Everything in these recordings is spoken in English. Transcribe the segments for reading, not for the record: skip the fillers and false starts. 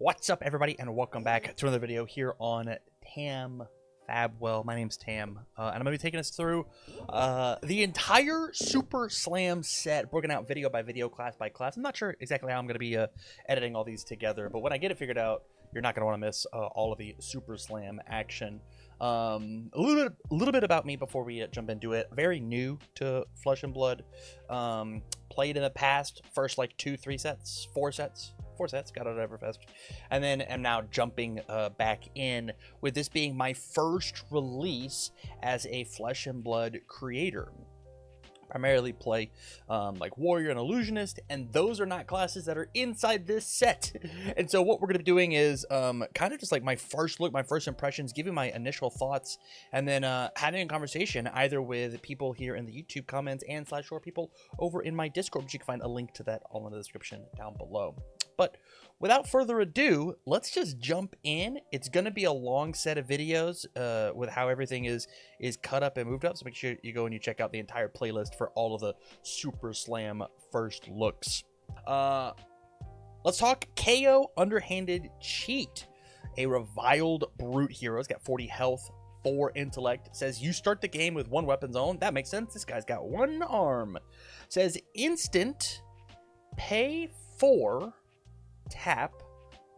What's up, everybody, and welcome back to another video here on Tam Fabwell. My name's Tam, and I'm going to be taking us through the entire Super Slam set, broken out video by video, class by class. I'm not sure exactly how I'm going to be editing all these together, but when I get it figured out, you're not going to want to miss all of the Super Slam action. A little bit about me before we jump into it. Very new to Flesh and Blood. Played in the past, first like 4 sets, got out of Everfest, and then am now jumping back in, with this being my first release as a Flesh and Blood creator. Primarily play like Warrior and Illusionist, and those are not classes that are inside this set. And so what we're going to be doing is kind of just like my first look, my first impressions, giving my initial thoughts, and then having a conversation either with people here in the YouTube comments and /or people over in my Discord, which you can find a link to that all in the description down below. But without further ado, let's just jump in. It's going to be a long set of videos with how everything is cut up and moved up. So make sure you go and you check out the entire playlist for all of the Super Slam first looks. Let's talk KO Underhanded Cheat. A Reviled Brute hero. He's got 40 health, 4 intellect. Says you start the game with 1 weapon zone. That makes sense. This guy's got 1 arm. Says instant, pay 4... tap,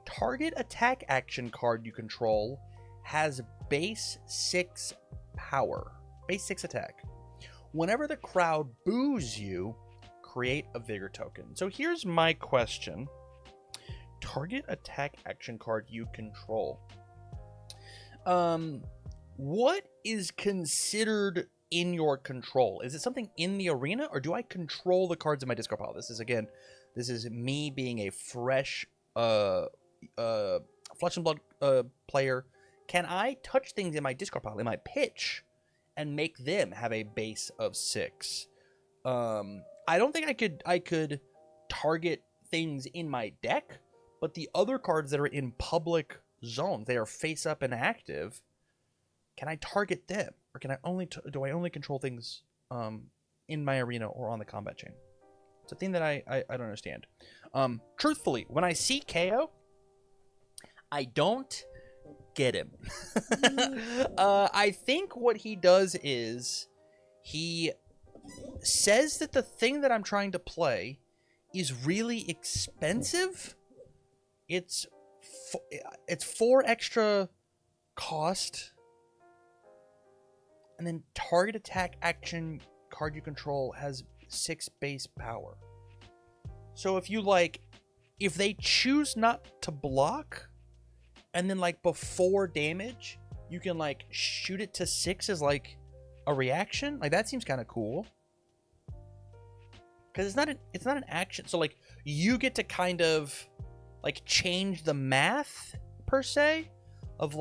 target attack action card you control has base 6 power, base 6 attack. Whenever the crowd boos you, create a vigor token. So here's my question. Target attack action card you control. What is considered in your control? Is it something in the arena, or do I control the cards in my discard pile? This is me being a fresh Flesh and Blood player. Can I touch things in my discard pile, in my pitch, and make them have a base of 6? I don't think I could target things in my deck, but the other cards that are in public zones, they are face up and active. Can I target them, or can I do I only control things in my arena or on the combat chain? It's a thing that I don't understand. Truthfully, when I see KO, I don't get him. I think what he does is he says that the thing that I'm trying to play is really expensive. It's 4 extra cost, and then target attack action card you control has 6 base power. So if they choose not to block, and then before damage you can shoot it to 6 as a reaction, that seems kind of cool, because it's not an action. So you get to kind of change the math per se of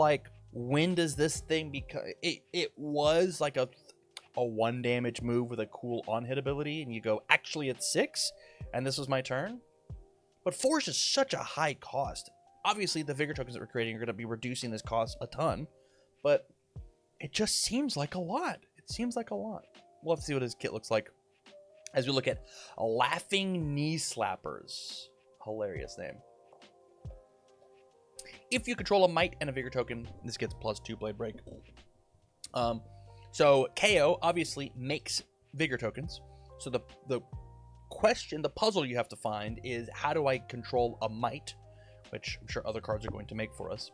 when does this thing become it was a 1 damage move with a cool on-hit ability, and you go, actually it's 6, and this was my turn. But 4 is just such a high cost. Obviously, the Vigor tokens that we're creating are going to be reducing this cost a ton, but it just seems like a lot. It seems like a lot. We'll have to see what his kit looks like as we look at Laughing Knee Slappers. Hilarious name. If you control a Might and a Vigor token, this gets +2 Blade Break. So KO obviously makes Vigor tokens. So the question, the puzzle you have to find is, how do I control a Might, which I'm sure other cards are going to make for us.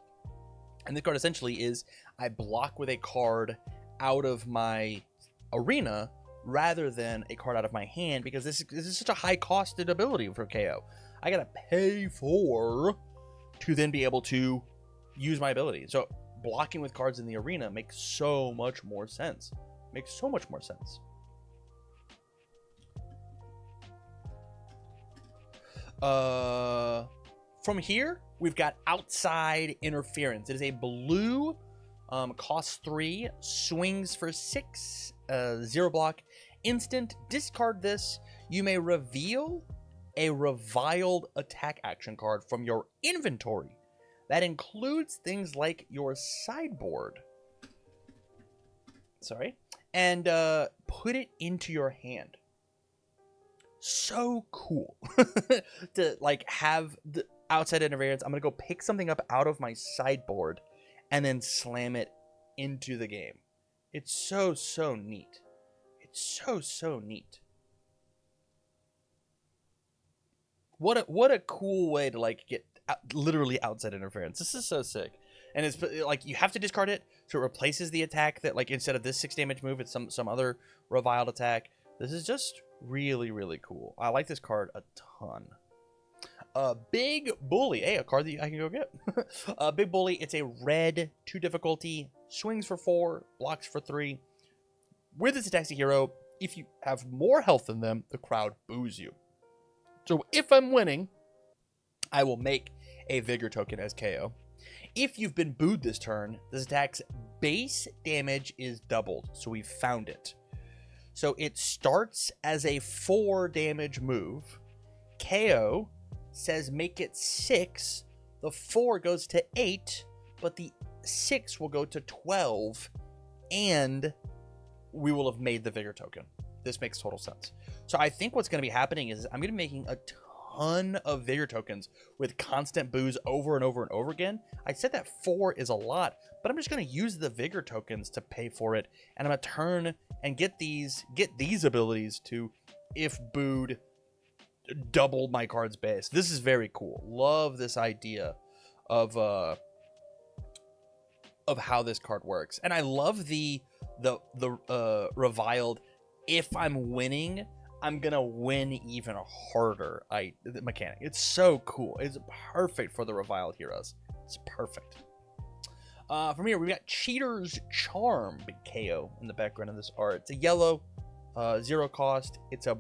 And this card essentially is, I block with a card out of my arena rather than a card out of my hand, because this is such a high costed ability for KO. I gotta pay for to then be able to use my ability. So blocking with cards in the arena makes so much more sense. From here, we've got Outside Interference. It is a blue, costs 3, swings for 6, 0 block, instant. Discard this. You may reveal a Reviled attack action card from your inventory. That includes things like your sideboard. And put it into your hand. so cool to like have outside interference. I'm going to go pick something up out of my sideboard and then slam it into the game. It's so, so neat. It's so, so neat. What a cool way to like get literally outside interference. This is so sick. And it's like you have to discard it, so it replaces the attack that like instead of this 6 damage move, it's some other reviled attack. This is just really, really cool. I like this card a ton. Big Bully. Hey, a card that I can go get. Big Bully. It's a red 2 difficulty, swings for 4, blocks for 3. With this attacks a hero, if you have more health than them, the crowd boos you. So if I'm winning, I will make a Vigor token as KO. If you've been booed this turn, this attack's base damage is doubled. So we found it. So it starts as a 4 damage move. KO says make it 6. The 4 goes to 8, but the 6 will go to 12, and we will have made the Vigor token. This makes total sense. So I think what's going to be happening is I'm going to be making a ton of Vigor tokens with constant boos over and over and over again. I said that 4 is a lot, but I'm just going to use the Vigor tokens to pay for it, and I'm going to turn and get these abilities to, if booed, double my card's base. This is very cool. Love this idea of how this card works, and I love the reviled. If I'm winning, I'm gonna win even harder. The mechanic. It's so cool. It's perfect for the reviled heroes. It's perfect. From here, we got Cheater's Charm, big KO in the background of this art. It's a yellow, 0 cost. It's a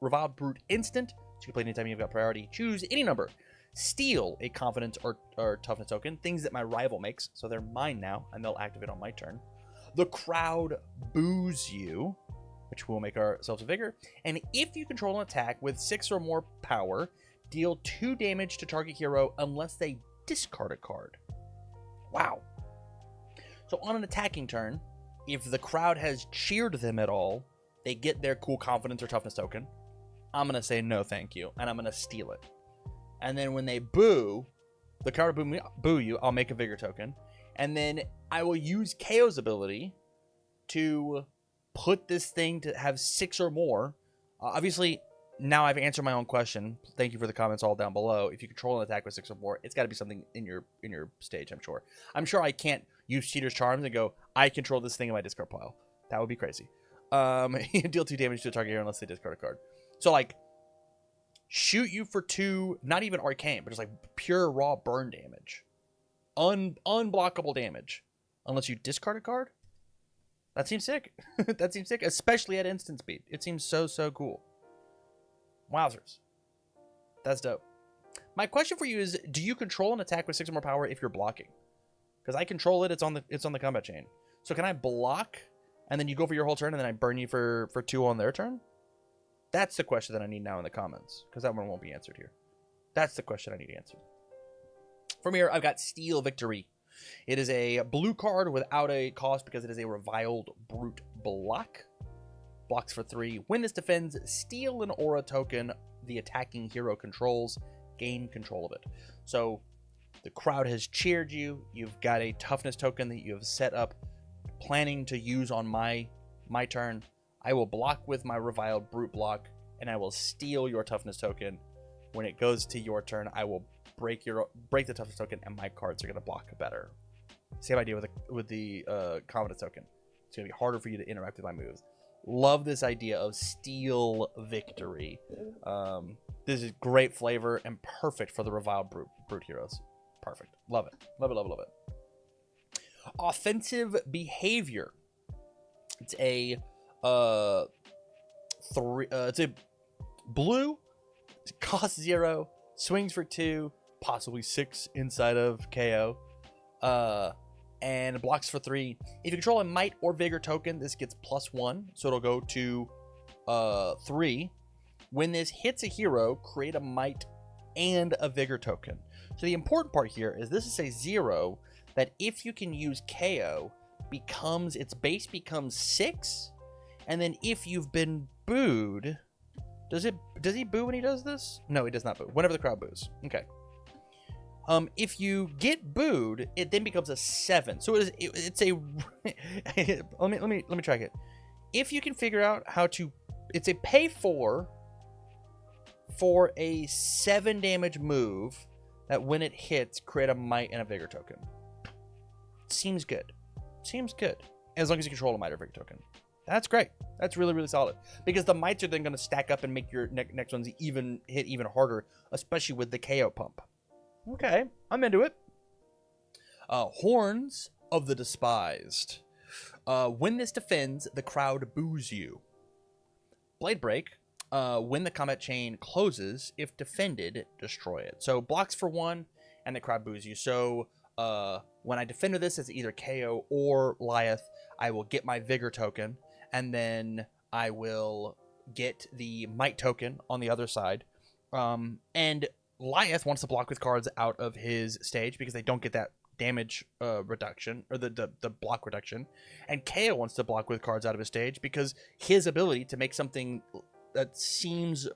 reviled brute instant. So you can play anytime you've got priority. Choose any number. Steal a confidence or toughness token, things that my rival makes. So they're mine now, and they'll activate on my turn. The crowd boos you, which will make ourselves a Vigor. And if you control an attack with 6 or more power, deal 2 damage to target hero unless they discard a card. Wow. So on an attacking turn, if the crowd has cheered them at all, they get their cool confidence or toughness token. I'm going to say no thank you, and I'm going to steal it. And then when they boo, the crowd will boo you, I'll make a Vigor token. And then I will use KO's ability to put this thing to have 6 or more. Obviously, now I've answered my own question. Thank you for the comments all down below. If you control an attack with 6 or more, it's got to be something in your stage, I'm sure. I'm sure I can't use Cheater's Charms and go, I control this thing in my discard pile. That would be crazy. Deal 2 damage to a target hero unless they discard a card. So, like, shoot you for 2, not even arcane, but just like pure raw burn damage. Unblockable damage. Unless you discard a card? That seems sick. That seems sick, especially at instant speed. It seems so, so cool. Wowzers. That's dope. My question for you is, do you control an attack with 6 or more power if you're blocking? Because I control it, it's on the combat chain. So can I block, and then you go for your whole turn, and then I burn you for 2 on their turn? That's the question that I need now in the comments, because that one won't be answered here. That's the question I need answered. From here, I've got Steel Victory. It is a blue card without a cost because it is a reviled brute block. Blocks for 3. When this defends, steal an aura token the attacking hero controls. Gain control of it. So the crowd has cheered you. You've got a toughness token that you have set up, planning to use on my turn. I will block with my reviled brute block, and I will steal your toughness token. When it goes to your turn, I will break the toughness token, and my cards are going to block better. Same idea with the confidence token. It's going to be harder for you to interact with my moves. Love this idea of Steel Victory. This is great flavor and perfect for the reviled brute heroes. Perfect. Love it. Love it, love it, love it. Offensive Behavior. It's a it's a blue, cost 0, swings for 2, possibly 6 inside of KO, and blocks for 3. If you control a might or vigor token, this gets +1, so it'll go to 3. When this hits a hero, create a might and a vigor token. So the important part here is this is a 0 that if you can use KO, its base becomes 6, and then if you've been booed, does he boo when he does this? No, he does not boo. Whenever the crowd boos. Okay. If you get booed, it then becomes a 7. So it's a let me track it. If you can figure out how to, it's a pay 4 for a 7 damage move that when it hits, create a might and a vigor token. Seems good. Seems good. As long as you control a might or vigor token. That's great. That's really, really solid. Because the mights are then going to stack up and make your next ones hit even harder, especially with the KO pump. Okay, I'm into it. Horns of the Despised. When this defends, the crowd boos you. Blade Break. When the combat chain closes, if defended, destroy it. So blocks for 1, and the crowd boos you. So when I defend this as either KO or Liath, I will get my Vigor token, and then I will get the Might token on the other side. And Liath wants to block with cards out of his stage because they don't get that damage reduction, or the block reduction. And KO wants to block with cards out of his stage because his ability to make something that seems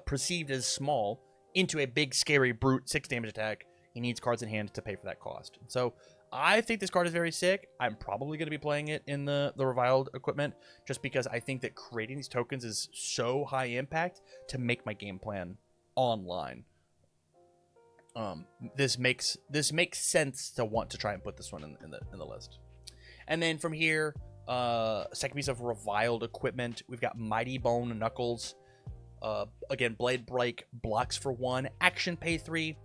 perceived as small into a big, scary, brute 6 damage attack, he needs cards in hand to pay for that cost. So I think this card is very sick. I'm probably going to be playing it in the Reviled equipment just because I think that creating these tokens is so high impact to make my game plan online. This makes sense to want to try and put this one in the list. And then from here, second piece of Reviled equipment, we've got Mighty Bone Knuckles. Again, Blade Break, blocks for 1, action pay 3.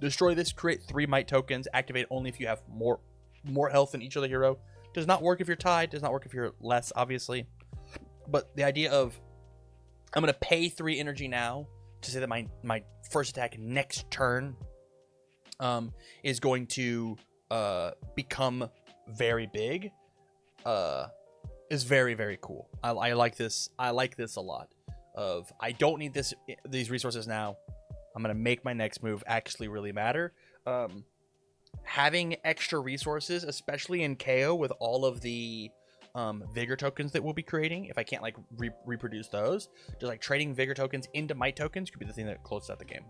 Destroy this, create 3 might tokens. Activate only if you have more health than each other hero. Does not work if you're tied. Does not work if you're less, obviously. But the idea of I'm going to pay 3 energy now to say that my first attack next turn is going to become very big is very, very cool. I like this. I like this a lot. I don't need these resources now. I'm going to make my next move actually really matter. Having extra resources, especially in KO with all of the Vigor tokens that we'll be creating, if I can't like reproduce those, just like trading Vigor tokens into Might tokens could be the thing that closes out the game.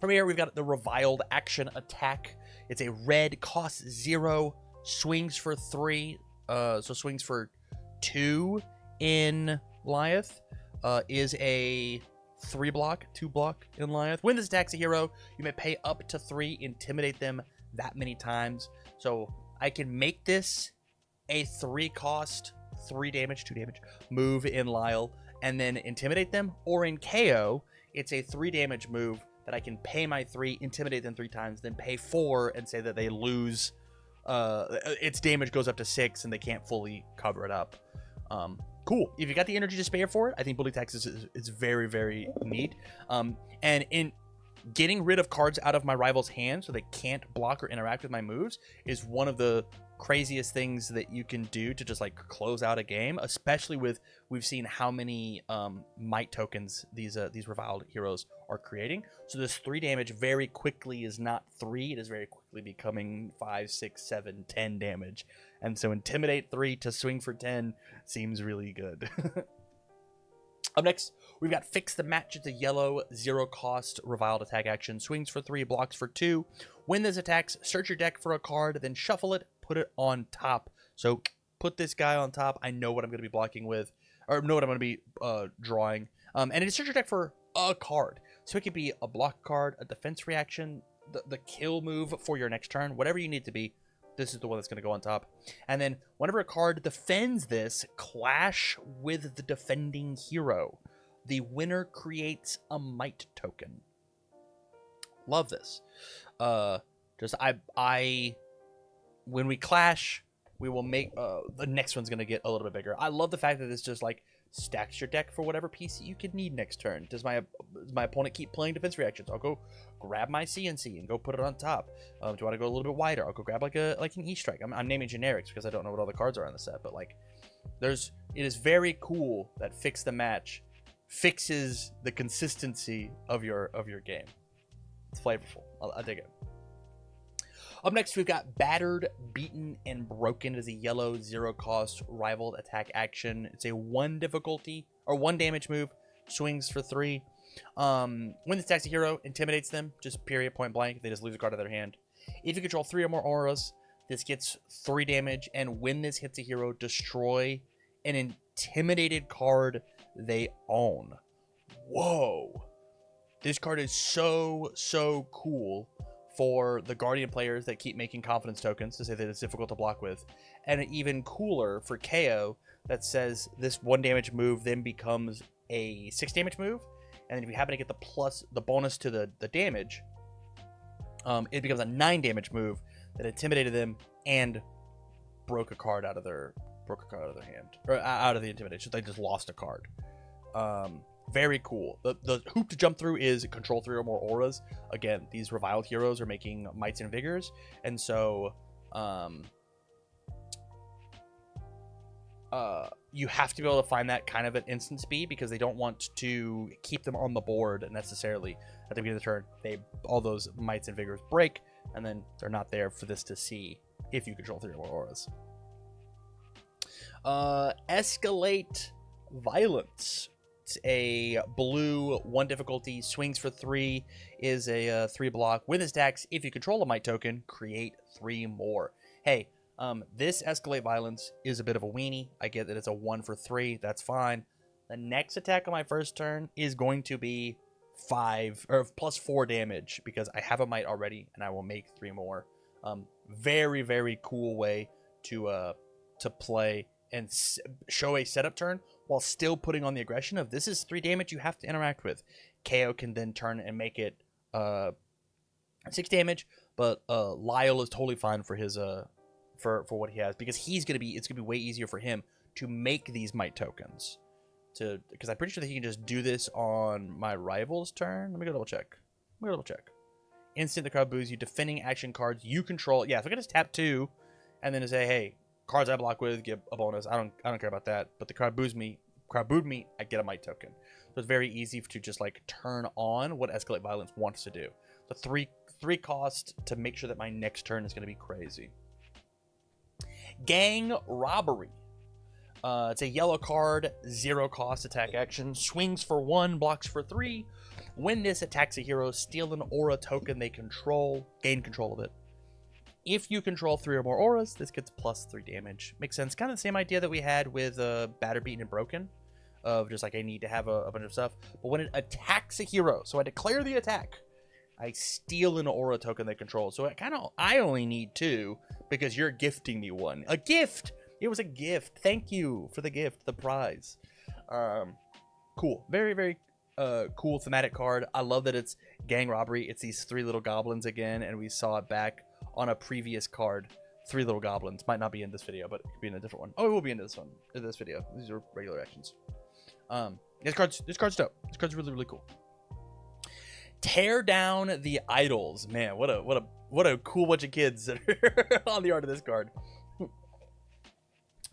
From here, we've got the Reviled Action Attack. It's a red, costs 0, swings for 3, so swings for 2 in Liath, is a 2 block in Liath. When this attacks a hero, you may pay up to 3, intimidate them that many times. So I can make this a 3 cost, 3 damage, 2 damage move in Lyle, and then intimidate them. Or in KO, it's a 3 damage move that I can pay my 3, intimidate them 3 times, then pay 4 and say that they lose. Its damage goes up to 6 and they can't fully cover it up. Cool. If you got the energy to spare for it, I think Bully Tax is very, very neat. And in getting rid of cards out of my rival's hand so they can't block or interact with my moves is one of the craziest things that you can do to just like close out a game, especially with we've seen how many might tokens these reviled heroes are creating. So this 3 damage very quickly is not 3, it is very quickly becoming 5, 6, 7, 10 damage. And so intimidate 3 to swing for 10 seems really good. Up next, we've got Fix the Match. It's a yellow 0 cost reviled attack action. Swings for 3, blocks for 2. When this attacks, search your deck for a card, then shuffle it, put it on top. So put this guy on top. I know what I'm going to be blocking with, or know what I'm going to be drawing. And it's search your deck for a card. So it could be a block card, a defense reaction, the kill move for your next turn, whatever you need to be. This is the one that's going to go on top. And then whenever a card defends this, clash with the defending hero. The winner creates a might token. Love this. When we clash, we will make the next one's going to get a little bit bigger. I love the fact that this just like stacks your deck for whatever piece you could need next turn. Does my opponent keep playing defense reactions? I'll go grab my CNC and go put it on top. Do you want to go a little bit wider? I'll go grab like an E-Strike. I'm naming generics because I don't know what all the cards are on the set, but like it is very cool that Fix the Match fixes the consistency of your game. It's flavorful. I dig it. Up next, we've got Battered, Beaten, and Broken. It is a yellow 0 cost rivaled attack action. It's a 1 difficulty or 1 damage move. Swings for 3. When this attacks a hero, intimidates them, just period, point blank. They just lose a card out of their hand. If you control 3 or more auras, this gets 3 damage, and when this hits a hero, destroy an intimidated card they own. Whoa. This card is so cool for the Guardian players that keep making confidence tokens to say that it's difficult to block with. And even cooler for KO that says this 1 damage move then becomes a 6 damage move. And then if you happen to get the bonus to the damage, it becomes a 9 damage move that intimidated them and broke a card out of their hand, or out of the intimidation. They just lost a card. Very cool. The hoop to jump through is control 3 or more auras. Again, these reviled heroes are making mights and vigors, and so you have to be able to find that kind of at instant speed, because they don't want to keep them on the board necessarily at the beginning of the turn. All those mights and vigors break, and then they're not there for this to see if you control 3 or more auras. Escalate Violence. It's a blue 1 difficulty, swings for 3, is a 3 block. With this attacks, if you control a might token, create 3 more. Hey, this Escalate Violence is a bit of a weenie. I get that it's a 1 for 3. That's fine. The next attack on my first turn is going to be 5 or plus 4 damage, because I have a might already, and I will make 3 more. Very cool way to play and show a setup turn while still putting on the aggression of this is 3 damage you have to interact with. KO can then turn and make it 6 damage, but Lyle is totally fine for his for what he has, because it's gonna be way easier for him to make these might tokens. Because I'm pretty sure that he can just do this on my rival's turn. Let me go double check. Instant the crowd boos you, defending action cards you control. Yeah, if I can just tap 2 and then to say, hey, cards I block with get a bonus. I don't care about that. But the crowd booed me, I get a might token. So it's very easy to just like turn on what Escalate Violence wants to do. The 3 cost to make sure that my next turn is going to be crazy. Gang Robbery. It's a yellow card, 0 cost attack action, swings for 1, blocks for 3. When this attacks a hero, steal an aura token they control, gain control of it. If you control 3 or more auras, this gets plus 3 damage. Makes sense. Kind of the same idea that we had with Battered, Beaten, and Broken, of just like I need to have a bunch of stuff. But when it attacks a hero, so I declare the attack, I steal an aura token they control. So I only need 2 because you're gifting me 1. A gift! It was a gift. Thank you for the gift, the prize. Cool. Very cool thematic card. I love that it's Gang Robbery. It's these 3 little goblins again, and we saw it back on a previous card. 3 little goblins. Might not be in this video, but it could be in a different one. Oh, it will be in this one. In this video. These are regular actions. This card's dope. This card's really cool. Tear down the idols. Man, what a cool bunch of kids that are on the art of this card.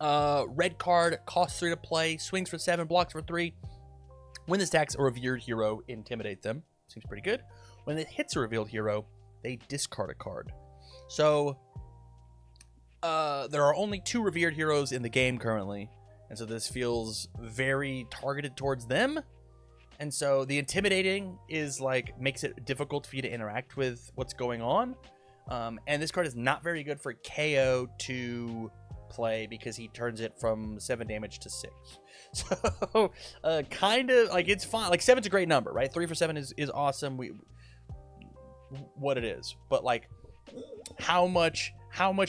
Red card, costs 3 to play, swings for 7, blocks for 3. When this attacks a revered hero, intimidate them. Seems pretty good. When it hits a revealed hero, they discard a card. So there are only 2 revered heroes in the game currently, and so this feels very targeted towards them. And so the intimidating is like makes it difficult for you to interact with what's going on. And this card is not very good for KO to play because he turns it from 7 damage to 6. So kind of like it's fine. Like 7's a great number, right? 3 for 7 is awesome. What it is, but like how much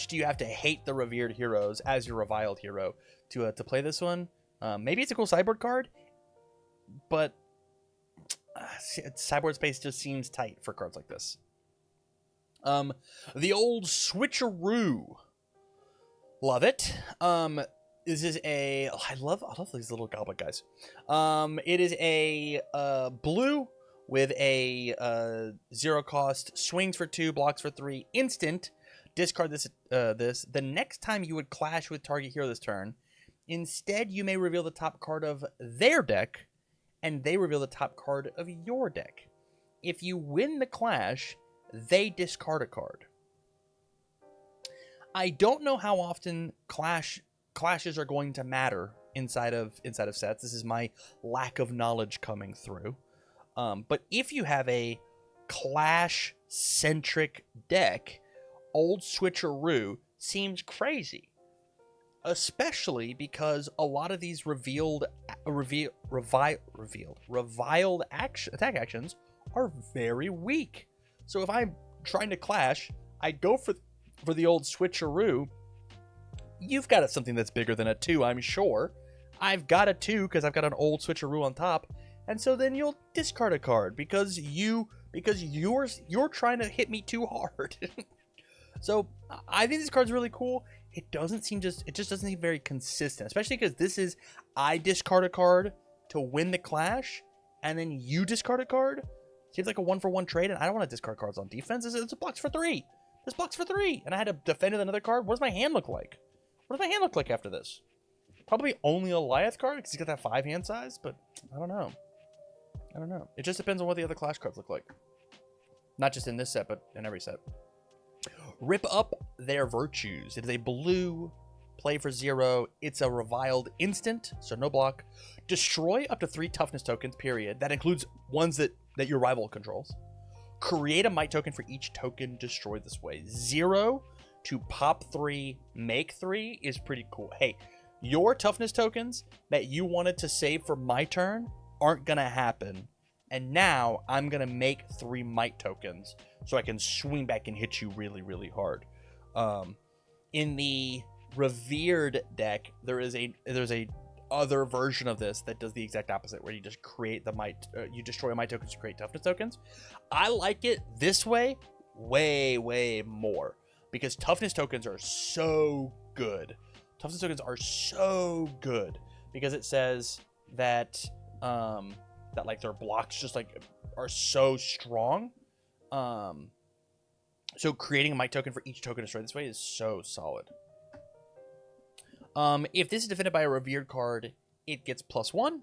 do you have to hate the revered heroes as your reviled hero to play this one? Maybe it's a cool sideboard card, but sideboard space just seems tight for cards like this. The old switcheroo. Love it. This is a... I love these little goblin guys. It is a blue with a 0 cost, swings for 2, blocks for 3, instant. Discard this. The next time you would clash with target hero this turn, instead you may reveal the top card of their deck, and they reveal the top card of your deck. If you win the clash, they discard a card. I don't know how often clashes are going to matter inside of sets. This is my lack of knowledge coming through. But if you have a Clash-centric deck, Old Switcheroo seems crazy. Especially because a lot of these reviled attack actions are very weak. So if I'm trying to clash, I go for the old switcheroo. You've got something that's bigger than a 2, I'm sure. I've got a 2 because I've got an old switcheroo on top, and so then you'll discard a card because you're trying to hit me too hard. So I think this card's really cool. It just doesn't seem very consistent, especially because this is I discard a card to win the clash, and then you discard a card. Seems like a 1-for-1 trade, and I don't want to discard cards on defense. It's a blocks for 3. This blocks for 3, and I had to defend with another card. What does my hand look like? What does my hand look like after this? Probably only a Goliath card because he's got that 5 hand size, but I don't know. It just depends on what the other clash cards look like. Not just in this set, but in every set. Rip Up Their Virtues. It is a blue, play for 0. It's a reviled instant, so no block. Destroy up to 3 toughness tokens, period. That includes ones that your rival controls. Create a might token for each token destroyed this way. 0 to pop 3, make 3 is pretty cool. Hey, your toughness tokens that you wanted to save for my turn aren't going to happen. And now I'm going to make 3 might tokens so I can swing back and hit you really, really hard. In the Revered deck, there's a other version of this that does the exact opposite, where you just create the might, you destroy might tokens to create toughness tokens. I like it this way way more because toughness tokens are so good. Toughness tokens are so good because it says that that like their blocks just like are so strong. So creating a might token for each token destroyed this way is so solid. If this is defended by a revered card, it gets +1.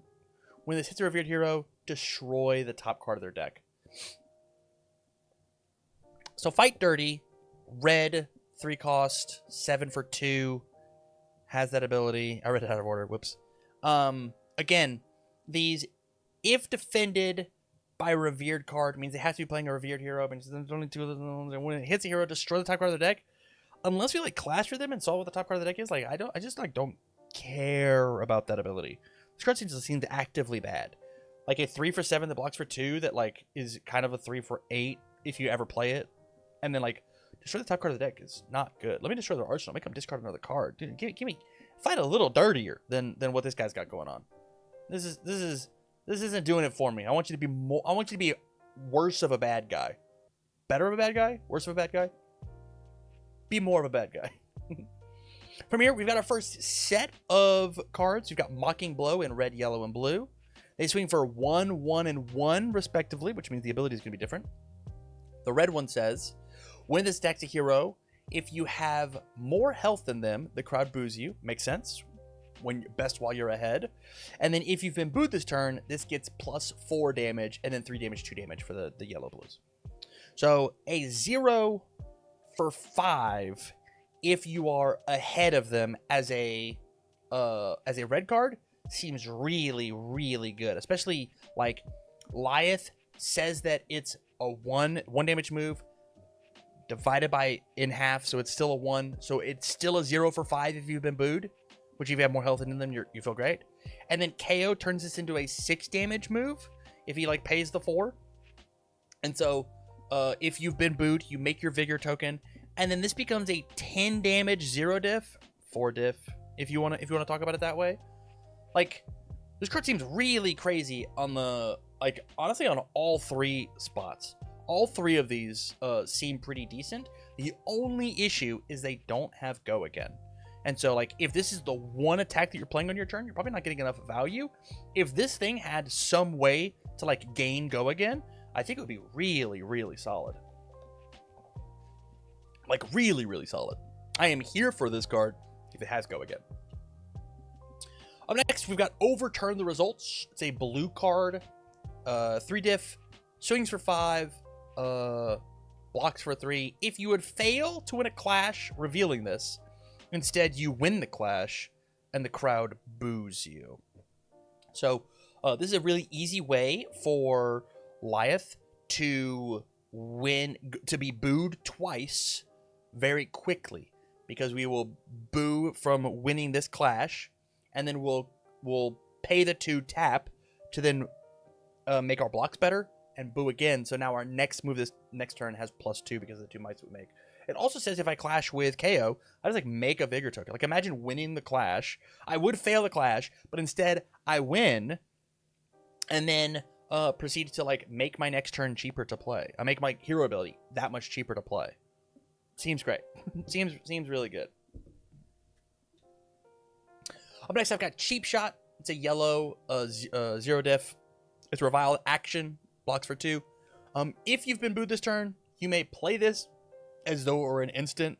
When this hits a revered hero, destroy the top card of their deck. So Fight Dirty, red, 3 cost, 7 for 2, has that ability. I read it out of order. Whoops. Again, these, if defended by a revered card, means they have to be playing a revered hero. Means there's only 2 of them. When it hits a hero, destroy the top card of their deck. Unless we like clash with them and solve what the top card of the deck is, like I just don't care about that ability. This card seems actively bad. Like a 3 for 7 that blocks for 2 that like is kind of a 3 for 8 if you ever play it, and then like destroy the top card of the deck is not good. Let me destroy their arsenal. Make them discard another card. Dude, give me fight a little dirtier than what this guy's got going on. This isn't doing it for me. I want you to be more. I want you to be worse of a bad guy, better of a bad guy, worse of a bad guy. Be more of a bad guy. From here, we've got our first set of cards. We've got Mocking Blow in red, yellow, and blue. They swing for 1, 1, and 1, respectively, which means the ability is going to be different. The red one says, when this attacks a hero, if you have more health than them, the crowd boos you. Makes sense. Best while you're ahead. And then if you've been booed this turn, this gets +4 damage, and then 3 damage, 2 damage for the yellow blues. So a 0 for 5 if you are ahead of them as a red card seems really, really good. Especially like Lyeth says that it's a 1 damage move divided by in half, so it's still a 1. So it's still a 0 for 5 if you've been booed, which if you have more health than them, you feel great. And then KO turns this into a 6 damage move if he like pays the 4. And so if you've been booed, you make your vigor token. And then this becomes a 10 damage 0 diff, 4 diff, if you want to talk about it that way. Like, this card seems really crazy on the, like, honestly on all 3 spots. All 3 of these seem pretty decent. The only issue is they don't have go again. And so, like, if this is the one attack that you're playing on your turn, you're probably not getting enough value. If this thing had some way to, like, gain go again, I think it would be really, really solid. Like, really, really solid. I am here for this card if it has go again. Up next, we've got Overturn the Results. It's a blue card. 3 diff. Swings for 5. Blocks for 3. If you would fail to win a clash revealing this, instead you win the clash and the crowd boos you. So this is a really easy way for Lyeth to be booed twice very quickly, because we will boo from winning this clash, and then we'll pay the 2 tap to then make our blocks better and boo again. So now our next move this next turn has +2 because of the 2 mites we make. It also says if I clash with KO, I just like make a vigor token. Like imagine winning the clash. I would fail the clash, but instead I win, and then proceed to like make my next turn cheaper to play. I make my hero ability that much cheaper to play. Seems great. seems really good. Up next, I've got Cheap Shot. It's a yellow 0 diff. It's Reviled action, blocks for 2. If you've been booed this turn, you may play this as though it were an instant.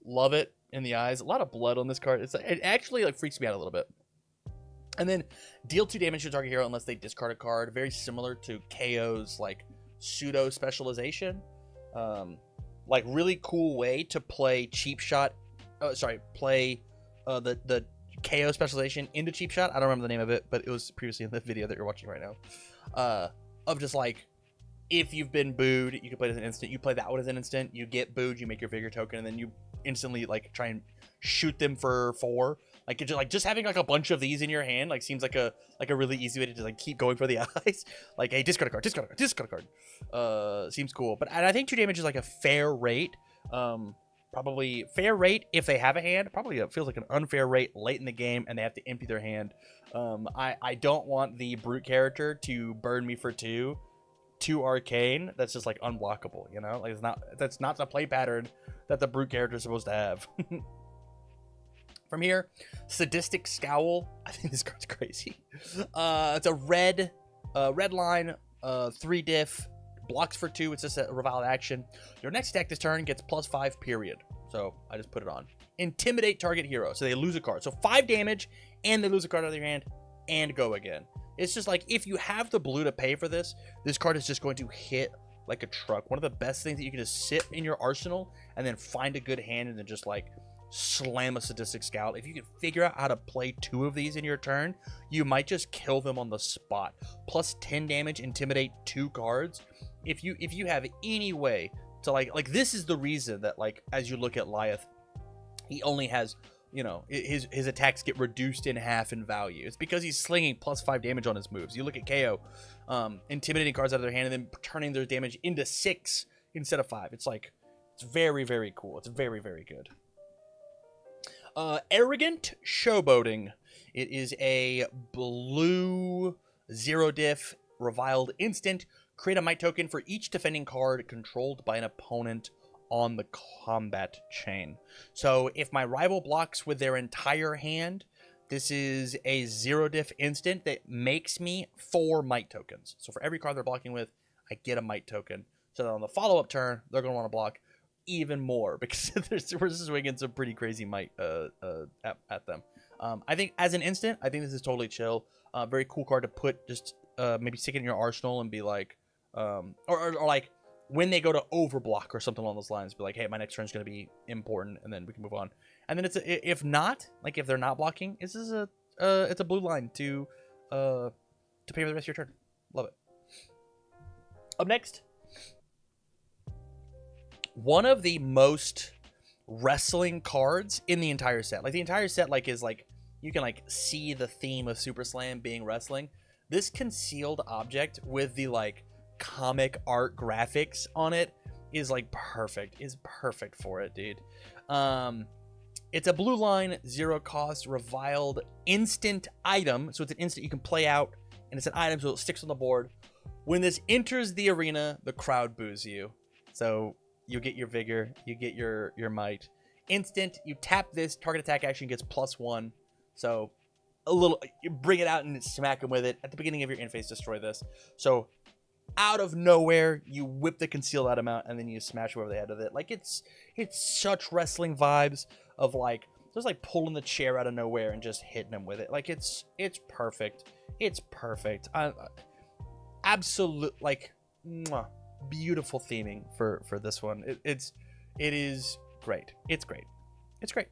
Love it in the eyes. A lot of blood on this card. It actually like freaks me out a little bit. And then deal 2 damage to target hero unless they discard a card. Very similar to KO's like pseudo specialization. Like really cool way to play Cheap Shot. Play the KO specialization into Cheap Shot. I don't remember the name of it, but it was previously in the video that you're watching right now. Of just like, if you've been booed, you can play it as an instant. You play that one as an instant. You get booed, you make your vigor token, and then you instantly like try and shoot them for 4. Like just having like a bunch of these in your hand like seems like a really easy way to just like keep going for the eyes. Like, hey, discard a card, discard a card, discard a card. Seems cool. And I think 2 damage is like a fair rate. Probably fair rate if they have a hand. Probably it feels like an unfair rate late in the game and they have to empty their hand. I don't want the brute character to burn me for 2 arcane. That's just like unblockable, you know? Like that's not the play pattern that the brute character is supposed to have. From here, Sadistic Scowl. I think this card's crazy. It's a red line, 3 diff, blocks for 2. It's just a reviled action. Your next attack this turn gets +5, period. So I just put it on. Intimidate target hero. So they lose a card. So 5 damage, and they lose a card out of their hand, and go again. It's just like, if you have the blue to pay for this, this card is just going to hit like a truck. One of the best things that you can just sit in your arsenal and then find a good hand and then just like slam a Sadistic Scout. If you can figure out how to play 2 of these in your turn, you might just kill them on the spot. +10 damage, intimidate 2 cards. If you have any way to like this is the reason that like as you look at Lyeth, he only has, you know, his attacks get reduced in half in value. It's because he's slinging +5 damage on his moves. You look at KO, intimidating cards out of their hand and then turning their damage into 6 instead of 5. It's like, it's very, very cool. It's very, very good. Arrogant Showboating. It is a blue 0 diff reviled instant. Create a might token for each defending card controlled by an opponent on the combat chain. So if my rival blocks with their entire hand, this is a 0 diff instant that makes me 4 might tokens. So for every card they're blocking with, I get a might token. So that on the follow-up turn, they're going to want to block even more because we're swinging some pretty crazy might at them. I think as an instant, I think this is totally chill. Very cool card to put, just maybe stick it in your arsenal and be like, or like when they go to overblock or something along those lines, be like, hey, my next turn is going to be important, and then we can move on. And then if not, like if they're not blocking, it's a blue line to pay for the rest of your turn. Love it. Up next, one of the most wrestling cards in the entire set. Like the entire set, like is like you can like see the theme of Super Slam being wrestling. This concealed object with the like comic art graphics on it is like perfect. Is perfect for it, dude. It's a blue line, 0 cost, reviled instant item. So it's an instant you can play out, and it's an item, so it sticks on the board. When this enters the arena, the crowd boos you. So you get your vigor, you get your might. Instant, you tap this, target attack action gets +1. So a little, you bring it out and smack them with it. At the beginning of your interface, destroy this. So out of nowhere, you whip the concealed item out and then you smash over the head of it. Like it's such wrestling vibes of like just like pulling the chair out of nowhere and just hitting them with it. Like it's perfect. It's perfect. Absolute like mwah, beautiful theming for this one. It is great. It's great. It's great.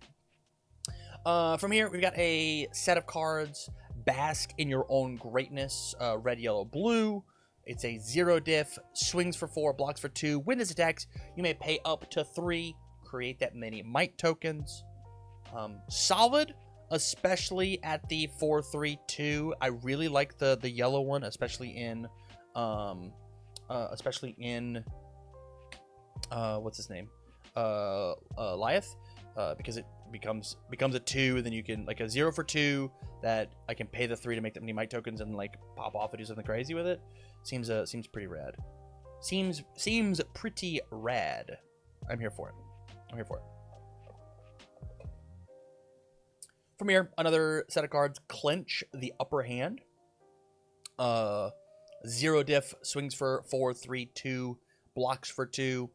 From here, we've got a set of cards. Bask in your own greatness. Red, yellow, blue. It's a 0 diff, swings for 4, blocks for 2. When this attacks, you may pay up to 3. Create that many might tokens. Solid, especially at the 4-3-2. I really like the yellow one, especially in what's his name? Lyeth, because it becomes a 2, and then you can, like, a 0 for 2 that I can pay the 3 to make that many might tokens and like pop off and do something crazy with it. Seems pretty rad. Seems pretty rad. I'm here for it. From here, another set of cards, Clench the Upper Hand. 0 diff, swings for 4, 3, 2, blocks for 2.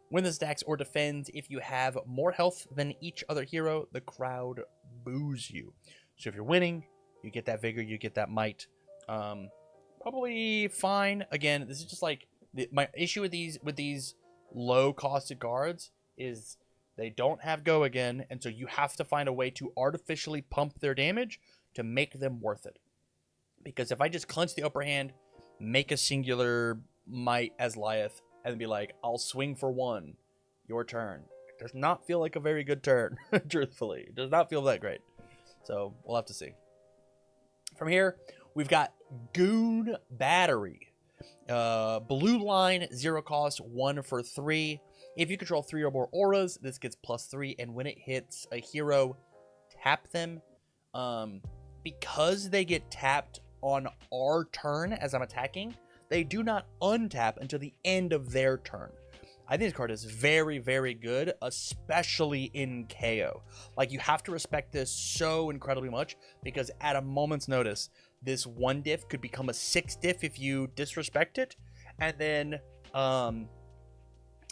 When this attacks or defends, if you have more health than each other hero, the crowd boos you. So if you're winning, you get that vigor, you get that might. Probably fine. Again, this is just like my issue with these low-costed cards is they don't have go again, and so you have to find a way to artificially pump their damage to make them worth it. Because if I just clench the upper hand, make a singular might as Lyeth, and be like, I'll swing for 1, your turn. It does not feel like a very good turn, truthfully. It does not feel that great. So we'll have to see. From here, we've got Goon Battery. Blue line, 0 cost, 1 for 3. If you control 3 or more auras, this gets +3, and when it hits a hero, tap them. Because they get tapped on our turn as I'm attacking, they do not untap until the end of their turn. I think this card is very, very good, especially in KO. Like, you have to respect this so incredibly much, because at a moment's notice, this 1 diff could become a 6 diff if you disrespect it, and then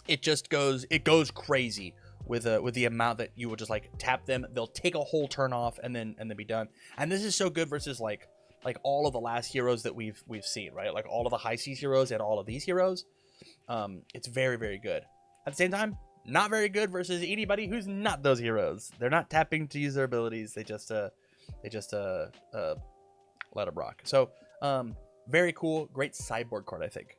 it goes crazy with the amount that you will just like tap them. They'll take a whole turn off and then be done. And this is so good versus like all of the last heroes that we've seen, right? Like all of the high seas heroes and all of these heroes. It's very, very good. At the same time, not very good versus anybody who's not those heroes. They're not tapping to use their abilities. They just let it rock. So very cool, great sideboard card, I think.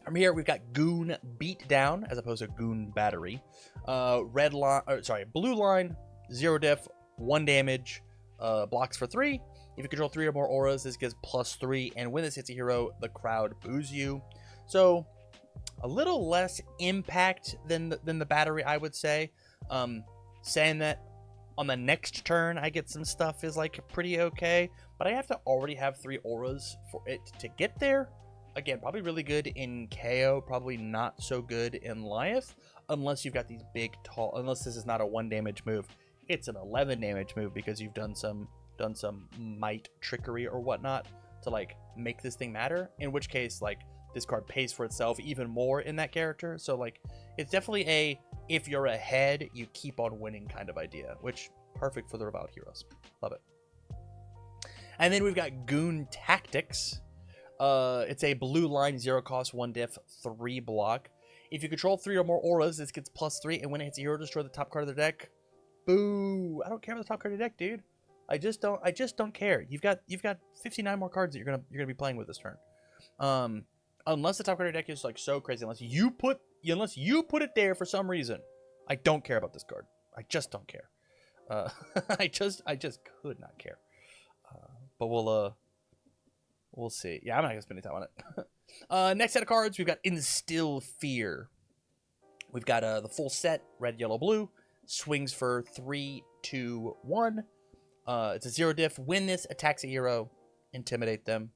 From here, we've got Goon Beatdown as opposed to Goon Battery. Blue line, 0 diff, 1 damage. Blocks for 3. If you control 3 or more auras, this gives +3, and when this hits a hero, the crowd boos you. So a little less impact than the battery, I would say. Saying that on the next turn I get some stuff is like pretty okay, but I have to already have 3 auras for it to get there. Again, probably really good in KO, probably not so good in Lyeth, unless you've got these big tall, unless this is not a 1 damage move. It's an 11 damage move because you've done some might trickery or whatnot to like make this thing matter, in which case like this card pays for itself even more in that character. So like it's definitely a if you're ahead you keep on winning kind of idea, which perfect for the Reviled heroes. Love it. And then we've got Goon Tactics. It's a blue line, 0 cost, 1 diff, 3 block. If you control 3 or more auras, this gets +3, and when it hits a hero, destroy the top card of their deck. Boo! I don't care about the top card of your deck, dude. I just don't care. You've got 59 more cards that you're gonna be playing with this turn. Unless the top card of your deck is like so crazy, unless you put it there for some reason, I don't care about this card. I just don't care. I just could not care. But we'll see. Yeah, I'm not gonna spend any time on it. Next set of cards, we've got Instill Fear. We've got the full set, red, yellow, blue. Swings for 3, 2, 1. It's a 0 diff. When this attacks a hero, intimidate them.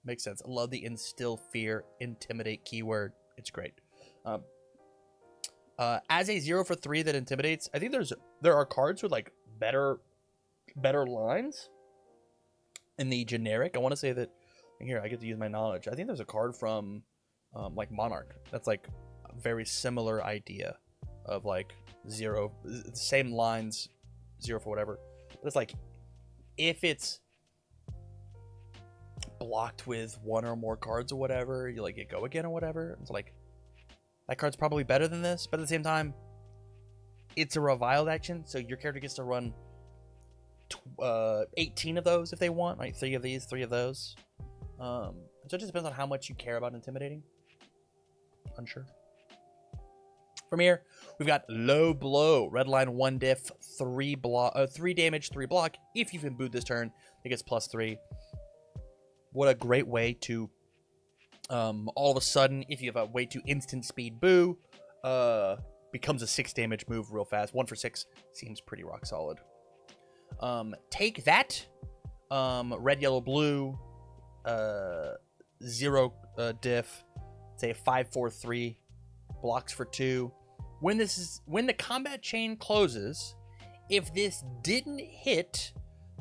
Makes sense. I love the Instill Fear, intimidate keyword. It's great. As a 0 for 3 that intimidates, I think there are cards with like better lines in the generic. I want to say that here I get to use my knowledge. I think there's a card from like Monarch that's like a very similar idea of like 0, same lines, 0 for whatever. But it's like if it's blocked with 1 or more cards or whatever, you like get go again or whatever. It's like that card's probably better than this, but at the same time, it's a reviled action, so your character gets to run 18 of those if they want, like 3 of these, 3 of those. So it just depends on how much you care about intimidating. Unsure. From here, we've got Low Blow. Red line, 1 diff, 3 damage, 3 block. If you've been booed this turn, it gets +3. What a great way to, all of a sudden, if you have a way to instant speed boo, becomes a 6 damage move real fast. 1 for 6 seems pretty rock solid. Take that. Red, yellow, blue. 0 diff. Say 5, 4, 3. Blocks for 2. When the combat chain closes, if this didn't hit,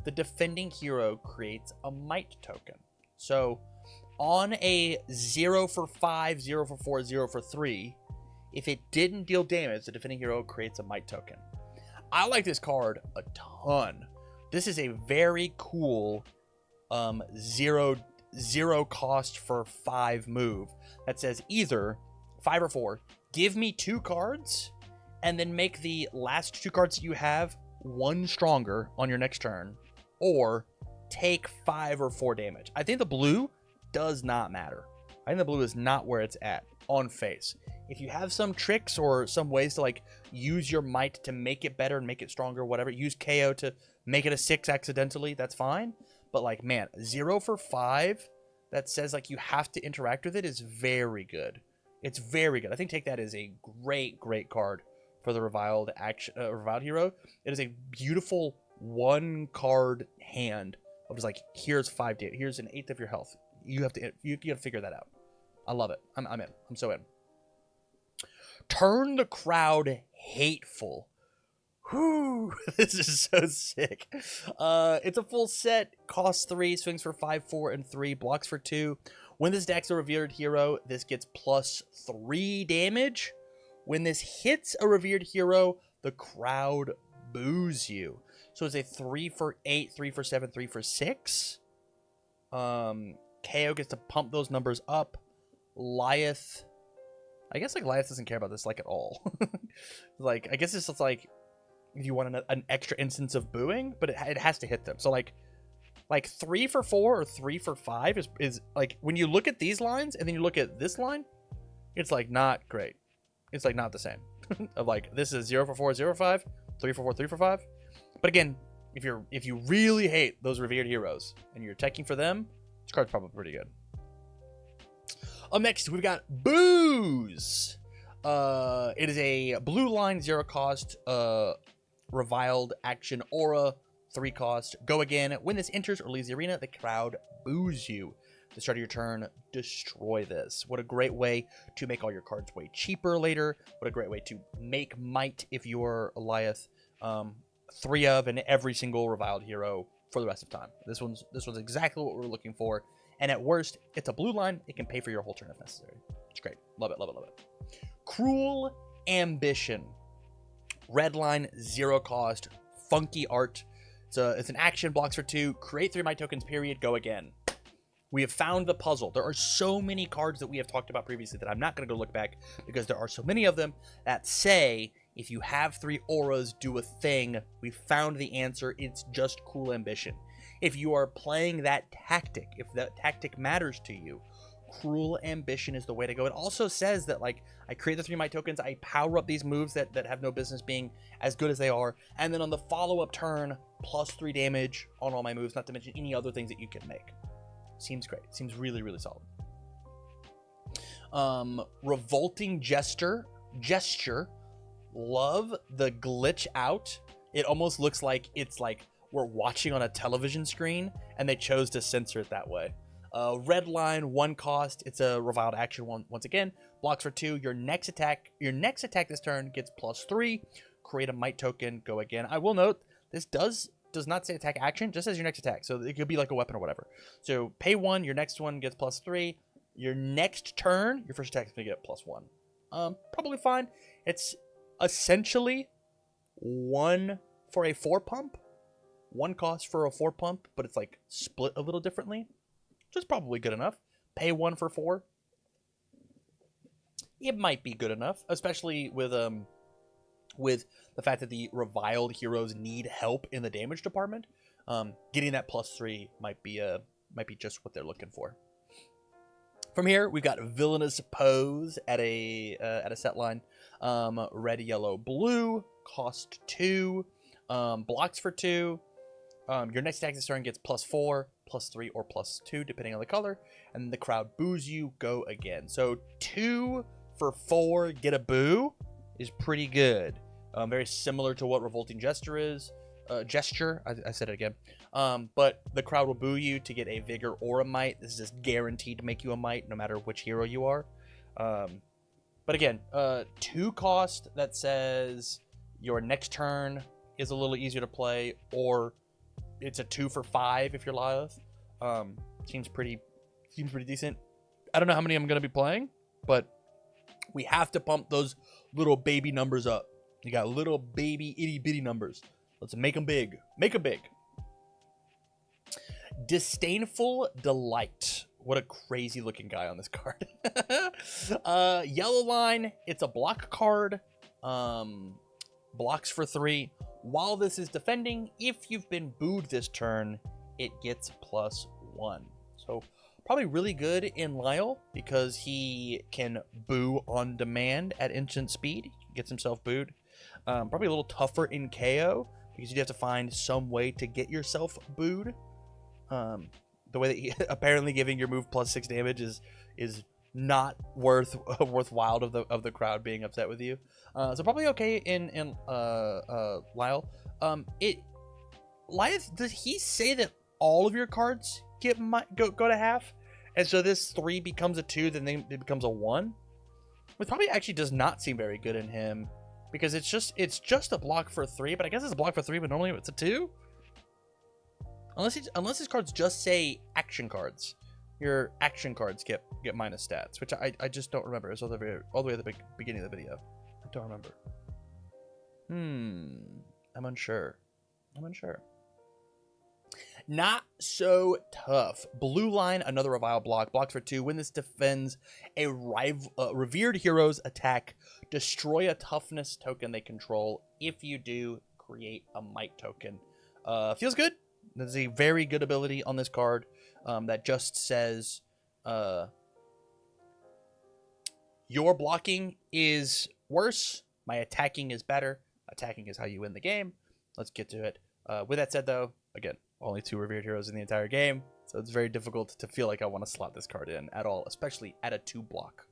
the defending hero creates a might token. So on a 0 for 5, 0 for 4, 0 for 3, if it didn't deal damage, the defending hero creates a might token. I like this card a ton. This is a very cool zero cost for 5 move that says either 5 or 4, give me 2 cards, and then make the last 2 cards that you have 1 stronger on your next turn, or take 5 or 4 damage. I think the blue does not matter. I think the blue is not where it's at on face. If you have some tricks or some ways to like use your might to make it better and make it stronger, whatever, use KO to make it a 6 accidentally, that's fine. But like, man, 0 for 5 that says like you have to interact with it is very good. It's very good. I think take that is a great card for the Reviled Reviled hero. It is a beautiful 1 card hand of just like, here's 5 damage, here's an 1/8 of your health. You have to figure that out. I love it. I'm in. I'm so in. Turn the Crowd Hateful. Whew, this is so sick. It's a full set, costs 3, swings for 5, 4, and 3, blocks for 2. When this deck's a revered hero, this gets +3 damage. When this hits a revered hero, the crowd boos you. So it's a 3 for 8, 3 for 7, 3 for 6. KO gets to pump those numbers up. Lyeth, I guess like Lyeth doesn't care about this like at all. Like, I guess it's just like if you want an extra instance of booing, but it has to hit them. So like 3 for 4 or 3 for 5 is like, when you look at these lines and then you look at this line, it's like not great. It's like not the same. Of like, this is 0 for 4, 0 for 5, 3 for 4, 3 for 5. But again, if you really hate those revered heroes and you're teching for them, this card's probably pretty good. Up next, we've got Booze. It is a blue line, 0 cost, reviled action aura, 3 cost. Go again. When this enters or leaves the arena, the crowd boos you. At the start of your turn, destroy this. What a great way to make all your cards way cheaper later. What a great way to make might if you're Eliath. 3 of in every single reviled hero for the rest of time. This one's exactly what we're looking for. And at worst, it's a blue line. It can pay for your whole turn if necessary. It's great. Love it, love it, love it. Cruel Ambition. Red line, 0 cost, funky art. It's an action, blocks for 2. Create 3 might tokens, period, go again. We have found the puzzle. There are so many cards that we have talked about previously that I'm not going to go look back because there are so many of them that say, if you have 3 auras, do a thing. We found the answer. It's just Cruel Ambition. If you are playing that tactic, if that tactic matters to you, Cruel Ambition is the way to go. It also says that, like, I create the 3 might tokens, I power up these moves that have no business being as good as they are, and then on the follow-up turn, +3 damage on all my moves, not to mention any other things that you can make. Seems great. Seems really, really solid. Revolting Gesture. Love the glitch out. It almost looks like it's like we're watching on a television screen, and they chose to censor it that way. Red line, 1 cost. It's a reviled action once again. Blocks for 2. Your next attack this turn gets +3. Create a might token. Go again. I will note this does not say attack action, just says your next attack. So it could be like a weapon or whatever. So pay 1, your next one gets +3. Your next turn, your first attack is gonna get +1. Probably fine. It's essentially 1 for a 4 pump. 1 cost for a 4 pump, but it's like split a little differently. Which is probably good enough. Pay 1 for 4. It might be good enough, especially with the fact that the reviled heroes need help in the damage department. Getting that +3 might be just what they're looking for. From here, we've got Villainous Pose at a set line. Red, yellow, blue, cost 2, blocks for 2. Your next attack this turn gets +4, +3, or +2, depending on the color. And the crowd boos you, go again. So 2 for 4, get a boo is pretty good. Very similar to what Revolting Gesture is. I said it again. But the crowd will boo you to get a Vigor or a Might. This is just guaranteed to make you a Might, no matter which hero you are. But again, 2 cost that says your next turn is a little easier to play, or it's a 2 for 5 if you're Lilith. Seems pretty decent. I don't know how many I'm gonna be playing, but we have to pump those little baby numbers up. You got little baby itty bitty numbers. Let's make them big. Make them big. Disdainful Delight. What a crazy looking guy on this card. Yellow line. It's a block card. Blocks for 3. While this is defending, if you've been booed this turn, it gets +1. So probably really good in Lyle because he can boo on demand at instant speed. He gets himself booed. Probably a little tougher in KO because you have to find some way to get yourself booed. The way that he, apparently giving your move +6 damage is not worthwhile of the crowd being upset with you. So probably okay in Lyle. Lyle, does he say that all of your cards go to half, and so this 3 becomes a 2, then it becomes a 1? Which probably actually does not seem very good in him because it's just a block for 3, but I guess it's a block for 3, but normally it's a 2. Unless his cards just say action cards. Your action cards get minus stats, which I just don't remember. It's all the way at the beginning of the video. I don't remember. I'm unsure. Not so tough. Blue line, another Reviled block. Blocks for 2. When this defends a revered hero's attack, destroy a toughness token they control. If you do, create a might token. Feels good. There's a very good ability on this card that just says your blocking is worse, my attacking is better. Attacking is how you win the game. Let's get to it. With that said, though, again, only 2 revered heroes in the entire game, so it's very difficult to feel like I want to slot this card in at all, especially at a 2 block.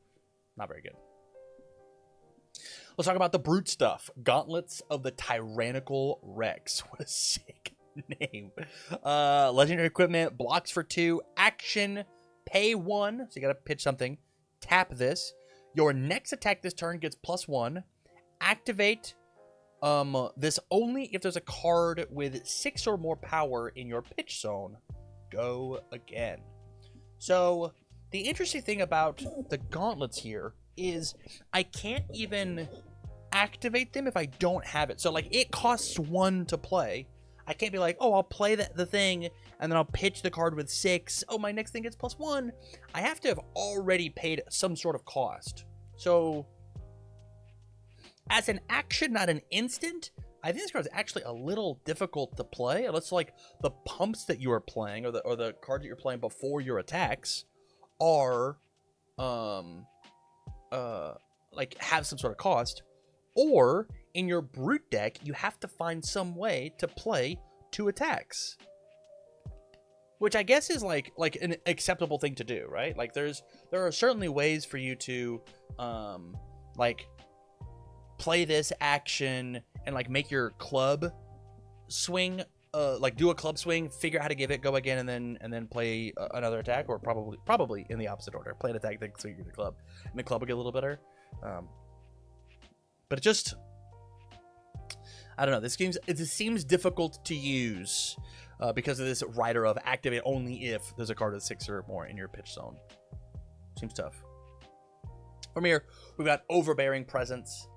Not very good. Let's talk about the brute stuff. Gauntlets of the Tyrannical Rex. What a sick name. Legendary equipment, blocks for 2, action, pay 1, so you gotta pitch something, tap this. Your next attack this turn gets +1. Activate this only if there's a card with 6 or more power in your pitch zone. Go again. So the interesting thing about the gauntlets here is I can't even activate them if I don't have it. So like it costs 1 to play. I can't be like, oh, I'll play the thing, and then I'll pitch the card with 6. Oh, my next thing gets +1. I have to have already paid some sort of cost. So, as an action, not an instant, I think this card is actually a little difficult to play. Unless, like, the pumps that you are playing, or the cards that you're playing before your attacks, are, like, have some sort of cost. Or in your brute deck, you have to find some way to play 2 attacks, which I guess is like an acceptable thing to do, right? Like there are certainly ways for you to like play this action and like make your club swing, like do a club swing, figure out how to give it, go again, and then play another attack, or probably in the opposite order, play an attack, then swing the club, and the club will get a little better. But it just, I don't know. It seems difficult to use because of this rider of activate only if there's a card with 6 or more in your pitch zone. Seems tough. From here, we've got Overbearing Presence,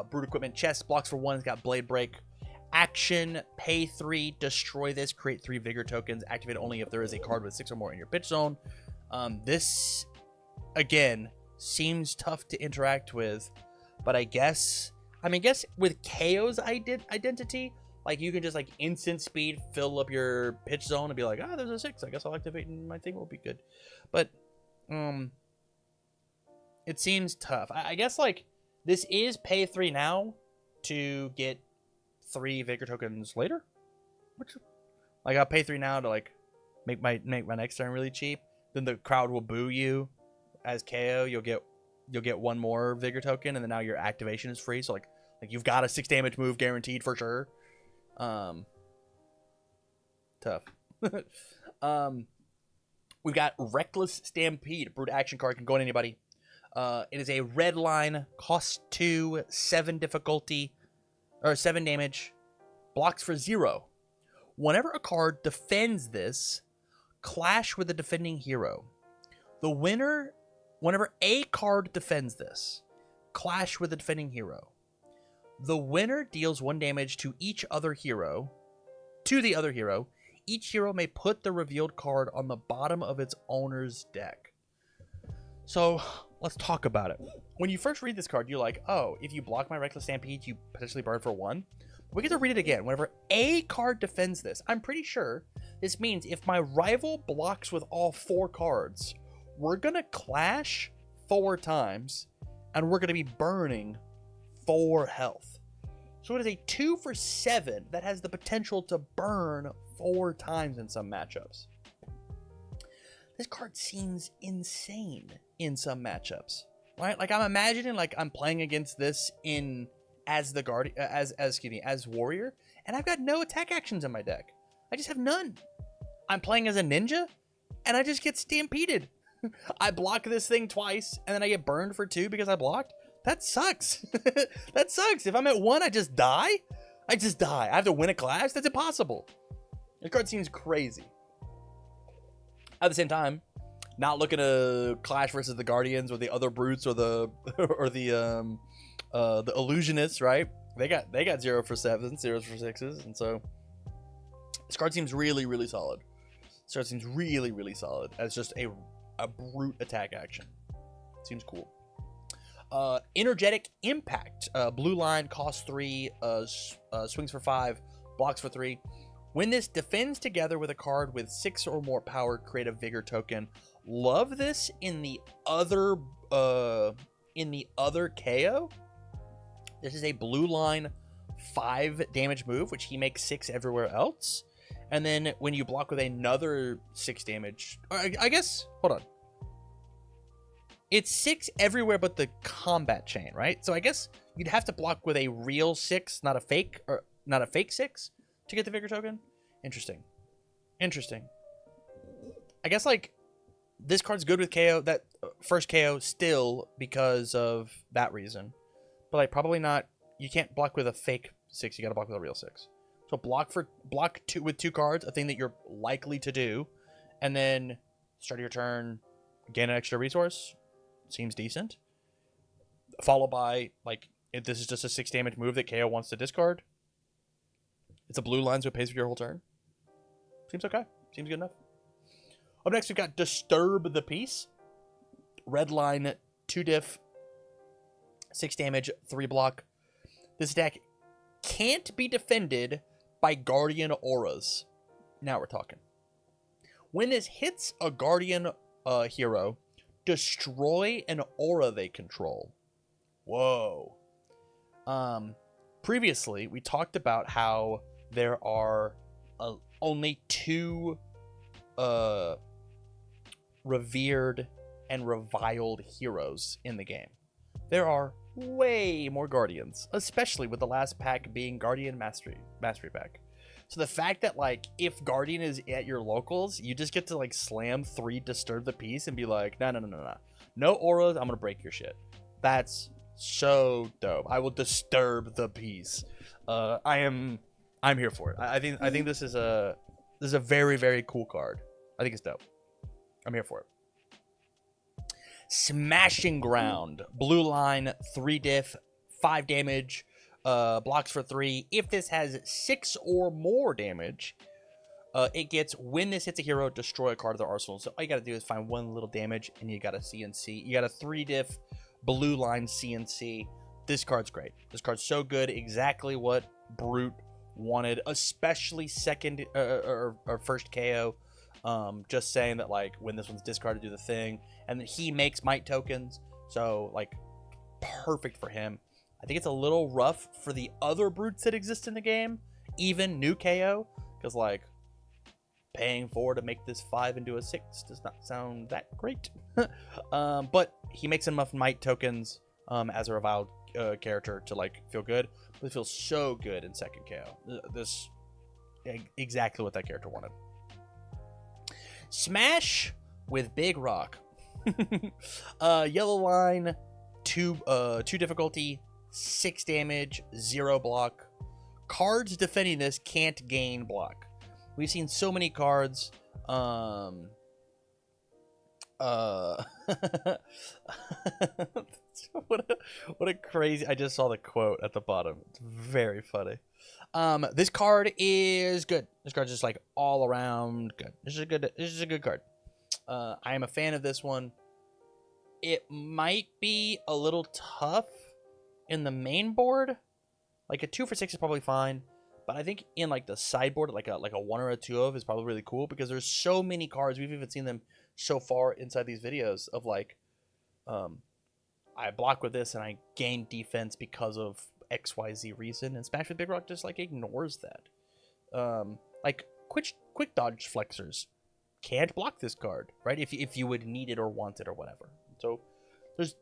Brute Equipment Chest, blocks for 1, it's got Blade Break. Action, pay 3, destroy this, create 3 Vigor tokens, activate only if there is a card with 6 or more in your pitch zone. This, again, seems tough to interact with. But I guess with KO's identity, like you can just like instant speed, fill up your pitch zone and be like, there's a 6. I guess I'll activate and my thing will be good. But It seems tough. I guess, like, this is pay 3 now to get 3 Vigor tokens later. Which, like, I'll pay 3 now to, like, make my next turn really cheap. Then the crowd will boo you as KO. You'll get 1 more Vigor token, and then now your activation is free. So, like you've got a 6 damage move guaranteed for sure. Tough. We've got Reckless Stampede. Brute action card can go on anybody. It is a red line, cost 2, 7 difficulty, or 7 damage, blocks for 0. Whenever a card defends this, clash with a defending hero. The winner, whenever a card defends this, clash with a defending hero. The winner deals 1 damage to each other hero, to the other hero. Each hero may put the revealed card on the bottom of its owner's deck. So, let's talk about it. When you first read this card, you're like, oh, if you block my Reckless Stampede, you potentially burn for 1. We get to read it again. Whenever a card defends this, I'm pretty sure this means if my rival blocks with all 4 cards, we're going to clash 4 times, and we're going to be burning 4 health. So it is a 2 for 7 that has the potential to burn 4 times in some matchups. This card seems insane in some matchups, right? Like, I'm imagining, like, I'm playing against this as the guardian, as warrior, and I've got no attack actions in my deck. I just have none. I'm playing as a ninja, and I just get stampeded. I block this thing twice, and then I get burned for 2 because I blocked. That sucks. That sucks. If I'm at 1, I just die. I have to win a clash. That's impossible. This card seems crazy. At the same time, not looking to clash versus the Guardians or the other brutes or the illusionists, right? They got 0 for 7s, 0s for 6s, and so this card seems really, really solid. This card seems really, really solid as just a brute attack action. Seems cool. Energetic Impact. Blue line, costs 3, swings for 5, blocks for 3. When this defends together with a card with 6 or more power, create a Vigor token. Love this in the other KO. This is a blue line 5 damage move, which he makes 6 everywhere else. And then when you block with another 6 damage, I guess, hold on. It's 6 everywhere but the combat chain, right? So I guess you'd have to block with a real 6, not a fake 6 to get the Vigor token. Interesting. I guess, like, this card's good with KO, that first KO still because of that reason. But, like, probably not. You can't block with a fake 6. You got to block with a real 6. So block with 2 cards, a thing that you're likely to do, and then start your turn, gain an extra resource. Seems decent. Followed by, like, if this is just a 6 damage move that KO wants to discard. It's a blue line, so it pays for your whole turn. Seems okay. Seems good enough. Up next, we've got Disturb the Peace. Red line, 2 diff, 6 damage, 3 block. This deck can't be defended by Guardian auras. Now we're talking. When this hits a Guardian hero, destroy an aura they control. Whoa. Previously, we talked about how there are only 2 revered and reviled heroes in the game. There are way more Guardians, especially with the last pack being Guardian Mastery pack. So the fact that, like, if Guardian is at your locals, you just get to, like, slam 3 Disturb the Peace and be like, no auras, I'm gonna break your shit. That's so dope. I will disturb the peace. I'm here for it. I think this is a very, very cool card. I think it's dope. I'm here for it. Smashing Ground. Blue line, 3 diff, 5 damage, blocks for 3. If this has 6 or more damage, it gets, when this hits a hero, destroy a card of their arsenal. So all you gotta do is find 1 little damage, and you got a CNC. You got a 3 diff, blue line CNC. This card's great. This card's so good. Exactly what Brute wanted, especially second or first KO. Just saying that, like, when this one's discarded, do the thing, and then he makes might tokens. So, like, perfect for him. I think it's a little rough for the other brutes that exist in the game, even new KO, because, like, paying 4 to make this 5 into a 6 does not sound that great. But he makes enough might tokens as a reviled character to, like, feel good. But it feels so good in second KO. This exactly what that character wanted. Smash with Big Rock. Yellow line, 2 difficulty, 6 damage, 0 block. Cards defending this can't gain block. We've seen so many cards. What a crazy! I just saw the quote at the bottom. It's very funny. This card is good. This card's just like all around good. This is a good card. I am a fan of this one. It might be a little tough in the main board. Like a 2 for 6 is probably fine. But I think in like the sideboard, like a 1 or a 2 of is probably really cool because there's so many cards. We've even seen them so far inside these videos of like, I block with this and I gain defense because of XYZ reason. And Smash with Big Rock just like ignores that. Like quick dodge flexors can't block this card, right? If you would need it or want it or whatever. So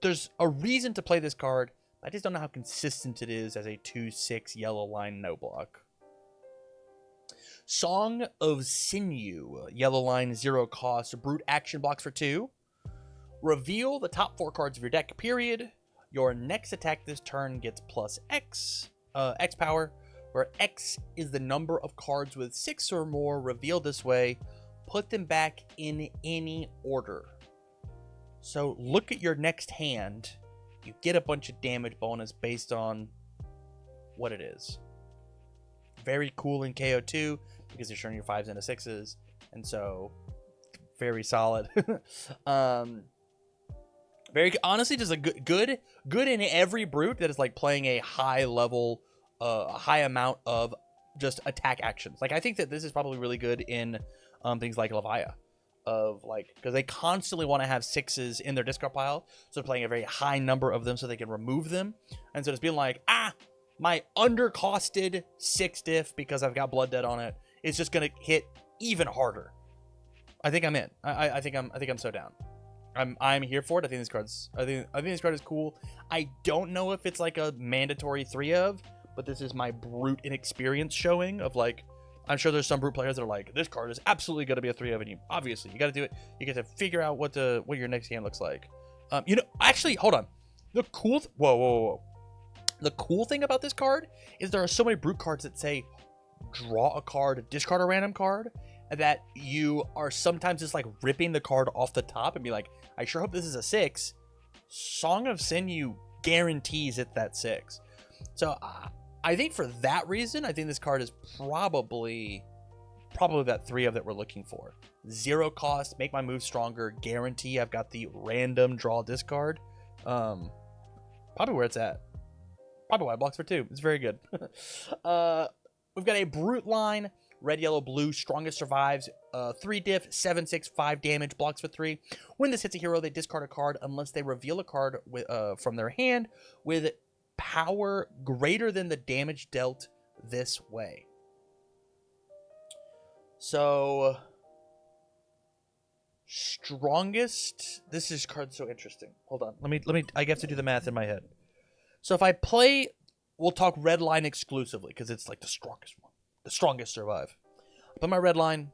there's a reason to play this card. I just don't know how consistent it is as a 2/6 yellow line no block. Song of Sinew, yellow line, 0 cost, brute action blocks for 2. Reveal the top 4 cards of your deck, period. Your next attack this turn gets plus X power, where X is the number of cards with 6 or more revealed this way. Put them back in any order. So look at your next hand. You get a bunch of damage bonus based on what it is. Very cool in KO2 because you're showing your 5s into 6s, and so very solid. Very honestly, just a good in every brute that is like playing a high level, a high amount of just attack actions. Like I think that this is probably really good in things like Levia, of like because they constantly want to have 6s in their discard pile, so they're playing a very high number of them so they can remove them, and so just being like my undercosted 6 diff because I've got Blood Debt on it is just gonna hit even harder. I think I'm in. I think I'm so down. I'm here for it. I think this card is cool. I don't know if it's like a mandatory 3 of, but this is my brute inexperience showing of like I'm sure there's some brute players that are like, this card is absolutely going to be a 3 of, and you obviously you got to do it. You get to figure out what your next hand looks like. You know, actually, hold on. The cool whoa. The cool thing about this card is there are so many brute cards that say draw a card, discard a random card, that you are sometimes just like ripping the card off the top and be like, I sure hope this is a 6. Song of Sinew guarantees it's that 6. So I think for that reason, I think this card is probably that 3 of that we're looking for. 0 cost, make my move stronger, guarantee I've got the random draw discard. Probably where it's at. Probably why it blocks for 2. It's very good. We've got a brute line, red, yellow, blue, strongest survives, 3 diff, 7/6, 5 damage, blocks for 3. When this hits a hero, they discard a card unless they reveal a card with from their hand with power greater than the damage dealt this way. So strongest, this card's so interesting. Hold on. Let me I have to do the math in my head. So if I play, we'll talk red line exclusively because it's like the strongest one. The strongest survive. I play my red line.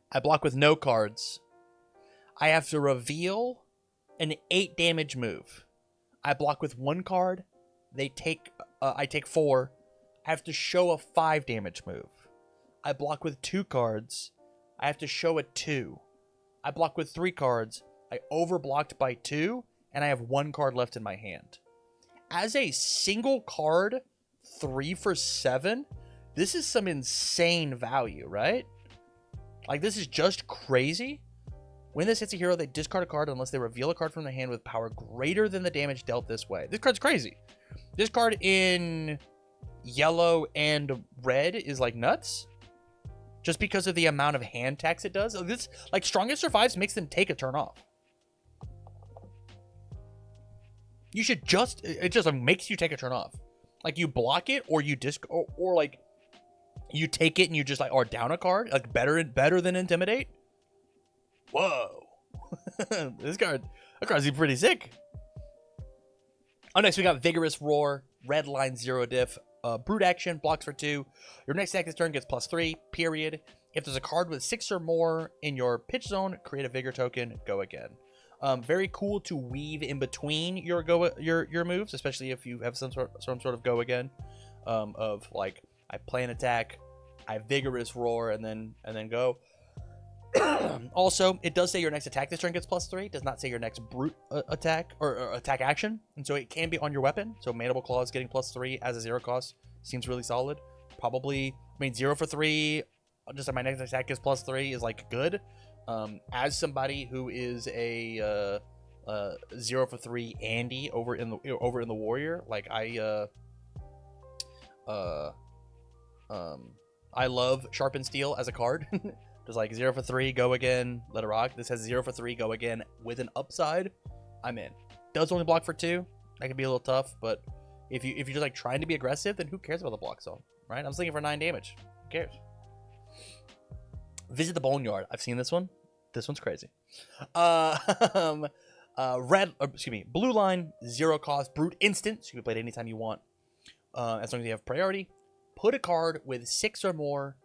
I block with no cards. I have to reveal an 8 damage move. I block with 1 card. I take 4. I have to show a 5 damage move. I block with 2 cards. I have to show a 2. I block with 3 cards. I overblocked by 2, and I have 1 card left in my hand. As a single card, 3 for 7, this is some insane value, right? Like, this is just crazy. When this hits a hero, they discard a card unless they reveal a card from their hand with power greater than the damage dealt this way. This card's crazy. This card in yellow and red is like nuts. Just because of the amount of hand tax it does. This, like, strongest survives makes them take a turn off. You should just, it just makes you take a turn off. Like, you block it, or you or like, you take it and you just like, or down a card, like better than Intimidate. Whoa. That card's pretty sick. Oh, next we got Vigorous Roar, Red Line 0 diff, Brute action, blocks for 2. Your next attack this turn gets +3, period. If there's a card with 6 or more in your pitch zone, create a Vigor token, go again. Very cool to weave in between your moves, especially if you have some sort of go again. Of like, I play an attack, I Vigorous Roar, and then go. Also, it does say your next attack this turn gets +3. It does not say your next brute attack or attack action, and so it can be on your weapon. So Mandible Claws getting +3 as a 0 cost seems really solid. Probably, I mean, 0 for 3. Just like my next attack is +3 is like good. As somebody who is a 0 for 3 Andy over in the Warrior, like I love Sharpen Steel as a card. Just like 0 for 3, go again, let it rock. This has 0 for 3, go again with an upside. I'm in. Does only block for 2. That can be a little tough, but if you're just like trying to be aggressive, then who cares about the block zone, right? I'm thinking for 9 damage. Who cares? Visit the Boneyard. I've seen this one. This one's crazy. Blue line, 0 cost, brute instant. So you can play it anytime you want, as long as you have priority. Put a card with 6 or more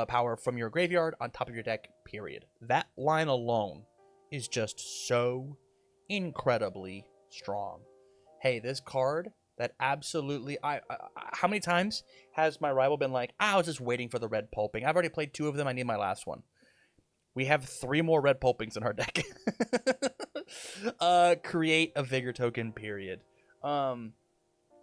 power from your graveyard on top of your deck, period. That line alone is just so incredibly strong. Hey, this card that absolutely, how many times has my rival been like, I was just waiting for the red pulping. I've already played 2 of them. I need my last one. We have 3 more red pulpings in our deck. Create a Vigor token, period.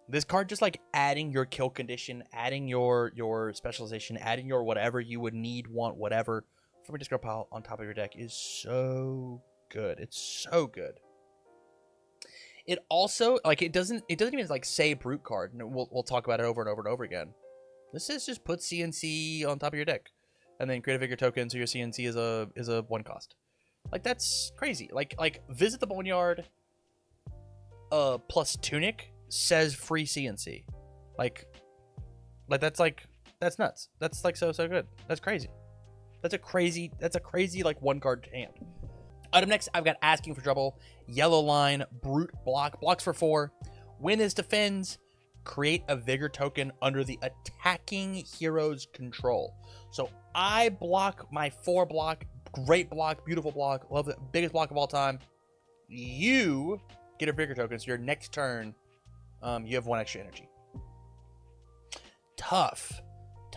This card just like adding your kill condition, adding your specialization, adding your whatever you would need, want, whatever from a discard pile on top of your deck is so good. It's so good. It also, like, it doesn't even like say brute card. And we'll talk about it over and over and over again. This is just put CNC on top of your deck, and then create a Vigor token so your CNC is a 1 cost. Like, that's crazy. Like visit the Boneyard plus Tunic says free CNC. Like that's nuts. That's like so good. That's crazy. That's a crazy like 1 card hand. Item next, I've got Asking for Trouble, yellow line, brute block, blocks for 4. When this defends, create a Vigor token under the attacking hero's control. So I block my 4 block, great block, beautiful block, love it, biggest block of all time. You get a Vigor token, so your next turn, you have 1 extra energy. Tough.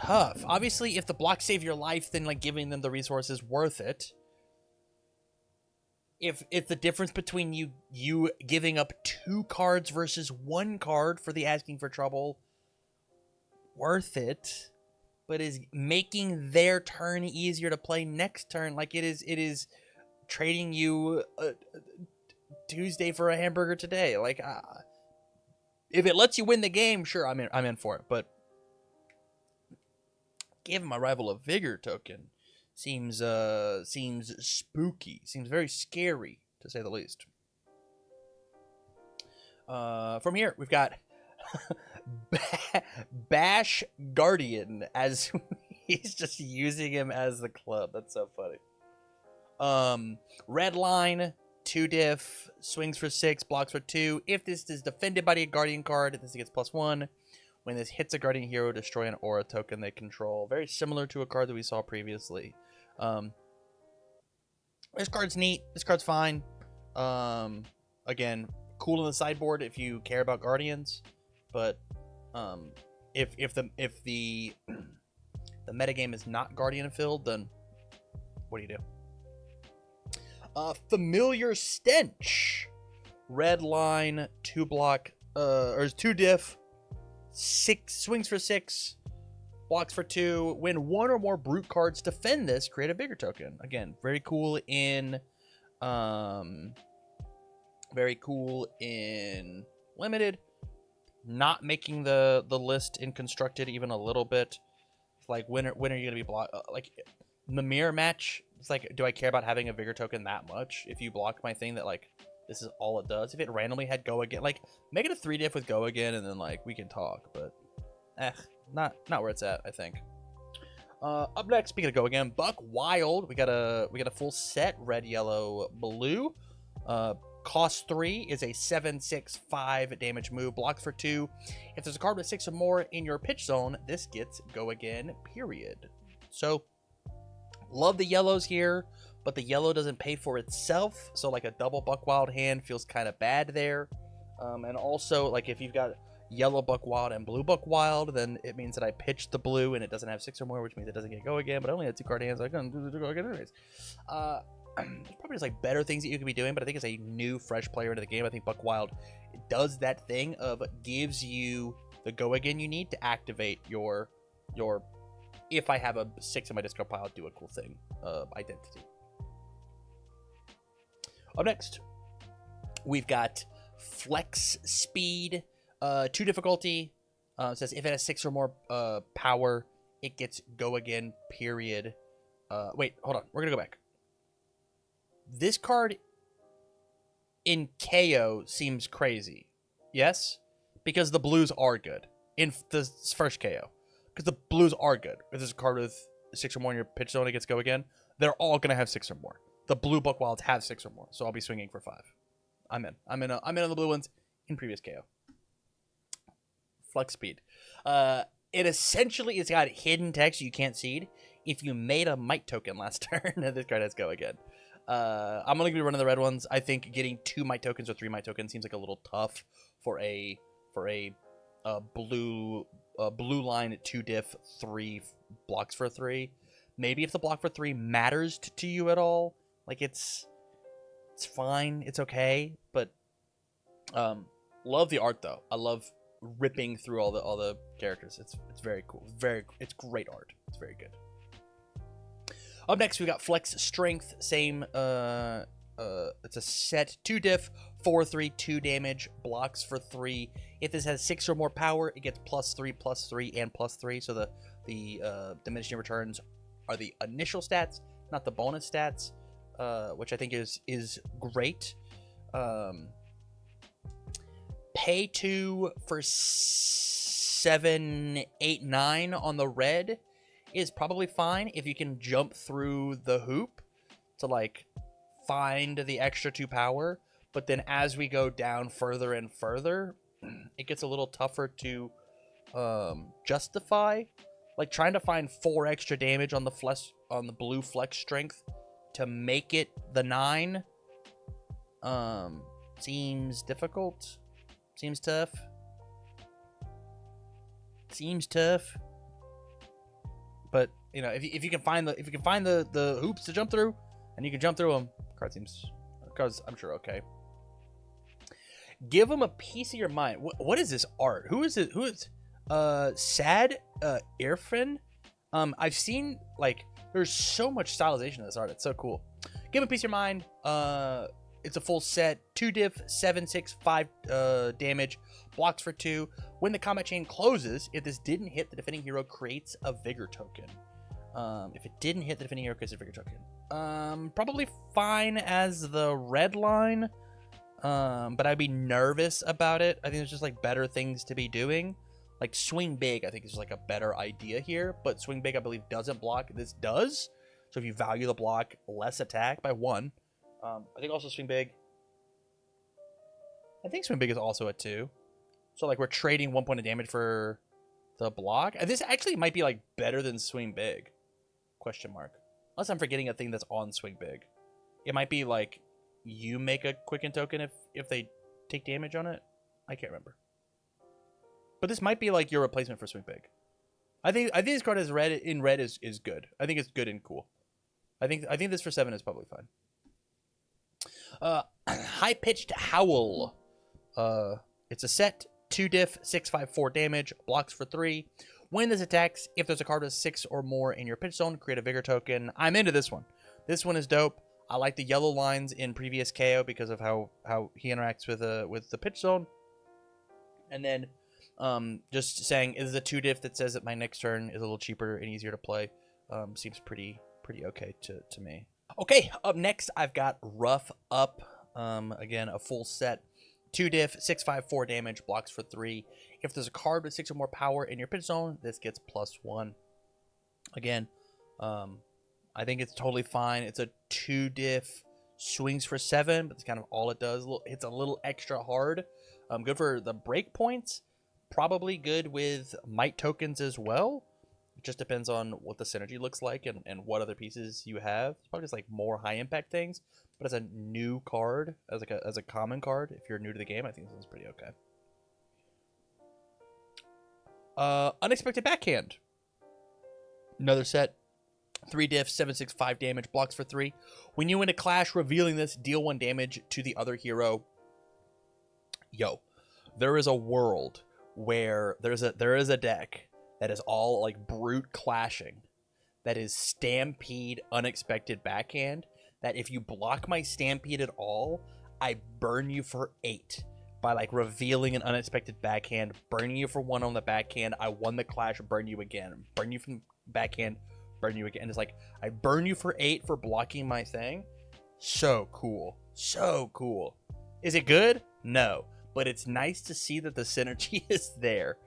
Obviously, if the blocks save your life, then like giving them the resources worth it. If the difference between you giving up 2 cards versus 1 card for the Asking for Trouble worth it, but is making their turn easier to play next turn, like it is trading you a Tuesday for a hamburger today. Like, if it lets you win the game, sure, I'm in for it. But giving my rival a Vigor token seems spooky. Seems very scary, to say the least. From here, we've got Bash Guardian, as he's just using him as the club. That's so funny. Red line, 2 diff, swings for 6, blocks for 2. If this is defended by a Guardian card, this gets +1. When this hits a Guardian hero, destroy an aura token they control. Very similar to a card that we saw previously. This card's neat. This card's fine. Again, cool in the sideboard if you care about Guardians, but if the metagame is not Guardian filled, then what do you do? Familiar Stench, red line, 2 block, or 2 diff, 6 swings for 6. Blocks for 2. When 1 or more brute cards defend this, create a Vigor token. Again, very cool in limited. Not making the list in constructed even a little bit. It's like, when are you gonna be blocked? Like the mirror match. It's like, do I care about having a Vigor token that much? If you block my thing that like this is all it does. If it randomly had Go Again, like, make it a 3-diff with Go Again, and then, like, we can talk, but, not where it's at, I think. Up next, speaking of Go Again, Buck Wild. We got a full set, red, yellow, blue. Cost 3 is a 7/6/5 damage move, blocks for 2. If there's a card with 6 or more in your pitch zone, this gets Go Again, period. So, love the yellows here, but the yellow doesn't pay for itself, so like a double Buck Wild hand feels kind of bad there. And also, like, if you've got yellow Buck Wild and blue Buck Wild, then it means that I pitched the blue and it doesn't have 6 or more, which means it doesn't get Go Again, but I only had 2 card hands, so I couldn't do the Go Again anyways. There's probably just like better things that you could be doing, but I think as a new, fresh player into the game, I think Buck Wild does that thing of gives you the Go Again you need to activate your if I have a 6 in my discard pile, do a cool thing identity. Up next, we've got Flex Speed, 2 difficulty. It says if it has 6 or more power, it gets Go Again, period. Wait, hold on. We're going to go back. This card in KO seems crazy. Yes? Because the blues are good. In the first KO. Because the blues are good. If there's a card with 6 or more in your pitch zone, it gets Go Again. They're all going to have 6 or more. The blue Buck Wilds have 6 or more. So I'll be swinging for 5. I'm in on the blue ones in previous KO. Flex Speed. It essentially has got hidden text you can't see. If you made a Might token last turn, this card has Go Again. I'm only gonna be running the red ones. I think getting 2 Might tokens or 3 Might tokens seems like a little tough for a blue line 2 diff 3 blocks for 3. Maybe if the block for 3 matters to you at all, like it's fine, it's okay. But love the art though. I love ripping through all the characters. It's very cool. It's great art. It's very good. Up next, we got Flex Strength. Same, it's a set 2 diff, 4/3, 2 damage, blocks for 3. If this has 6 or more power, it gets +3, +3, and +3. So the diminishing returns are the initial stats, not the bonus stats, which I think is great. Pay 2 for 7, 8, 9 on the red is probably fine if you can jump through the hoop to like find the extra 2 power, but then as we go down further and further, it gets a little tougher to justify. Like trying to find 4 extra damage on the blue Flex Strength to make it the 9 seems difficult. Seems tough. But you know, if you can find the hoops to jump through, and you can jump through them, card I'm sure okay. Give them a piece of your mind. What is this art? Who is it? Who is Sad Irfan? I've seen like there's so much stylization in this art. It's so cool. Give them a piece of your mind. It's a full set, 2 diff, 7/6/5 damage, blocks for 2. When the combat chain closes, if this didn't hit, the defending hero creates a vigor token. If it didn't hit, the defending hero creates a vigor token. Probably fine as the red line, but I'd be nervous about it. I think there's just like better things to be doing. Like Swing Big, I think is like a better idea here, but Swing Big, I believe, doesn't block. This does. So if you value the block, less attack by 1. I think also Swing Big. I think Swing Big is also at 2. So like we're trading 1 point of damage for the block. This actually might be like better than Swing Big. Question mark. Unless I'm forgetting a thing that's on Swing Big. It might be like you make a Quicken token if they take damage on it. I can't remember. But this might be like your replacement for Swing Big. I think this card is red is good. I think it's good and cool. I think this for 7 is probably fine. High-Pitched Howl. It's a set, 2 diff, 6/5/4 damage, blocks for 3. When this attacks, if there's a card with 6 or more in your pitch zone, create a vigor token. I'm into this one. This one is dope. I like the yellow lines in previous KO because of how he interacts with the pitch zone. And then just saying is a 2 diff that says that my next turn is a little cheaper and easier to play. Seems pretty okay to me. Okay, up next I've got Rough Up. Again, a full set. 2 diff, 6/5/4 damage, blocks for 3. If there's a card with 6 or more power in your pit zone, this gets +1. Again, I think it's totally fine. It's a 2 diff, swings for 7, but that's kind of all it does. It's a little extra hard. Good for the break points. Probably good with might tokens as well. It just depends on what the synergy looks like and what other pieces you have. It's probably just like more high impact things. But as a new card, as a common card, if you're new to the game, I think this is pretty okay. Unexpected Backhand. Another set. 3 diff, 7/6/5 damage, blocks for 3. When you win a clash, revealing this, deal 1 damage to the other hero. Yo, there is a world where there is a deck that is all like brute clashing. That is Stampede Unexpected Backhand. That if you block my Stampede at all, I burn you for 8 by like revealing an Unexpected Backhand, burning you for 1 on the backhand. I won the clash, burn you again, burn you from backhand, burn you again. It's like I burn you for 8 for blocking my thing. So cool, so cool. Is it good? No, but it's nice to see that the synergy is there,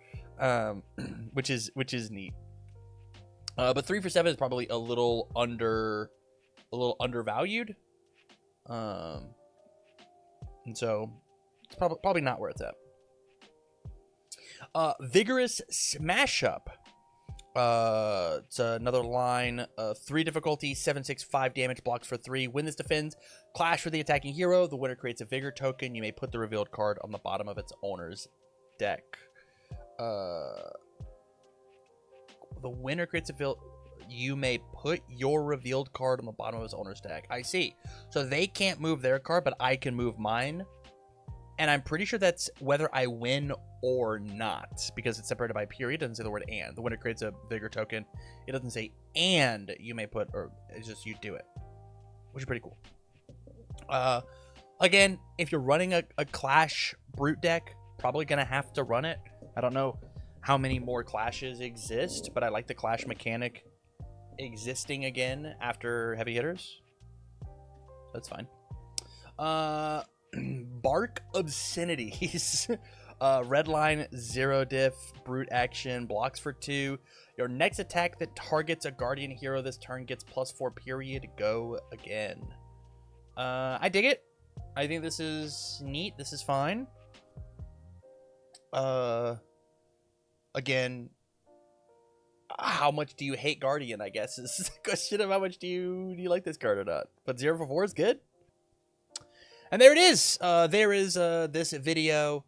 which is neat. But 3 for 7 is probably a little undervalued, and so it's probably not where it's at. Vigorous Smash Up. It's another line. 3 difficulty, 7/6/5 damage, blocks for 3. When this defends, clash for the attacking hero. The winner creates a Vigor token. You may put the revealed card on the bottom of its owner's deck. The winner creates a you may put your revealed card on the bottom of his owner's deck. I see. So they can't move their card, but I can move mine. And I'm pretty sure that's whether I win or not, because it's separated by a period. It doesn't say the word and. The winner creates a Vigor token. It doesn't say and you may put, or it's just you do it, which is pretty cool. Again, if you're running a Clash Brute deck, probably going to have to run it. I don't know how many more clashes exist, but I like the clash mechanic existing again after heavy hitters. That's fine. Bark Obscenities. Red line, 0 diff, brute action, blocks for 2. Your next attack that targets a guardian hero this turn gets +4 period. Go again. I dig it. I think this is neat. This is fine. Again, how much do you hate Guardian, I guess, is the question of how much do you like this card or not. But 0 for 4 is good. And there it is. There is this video.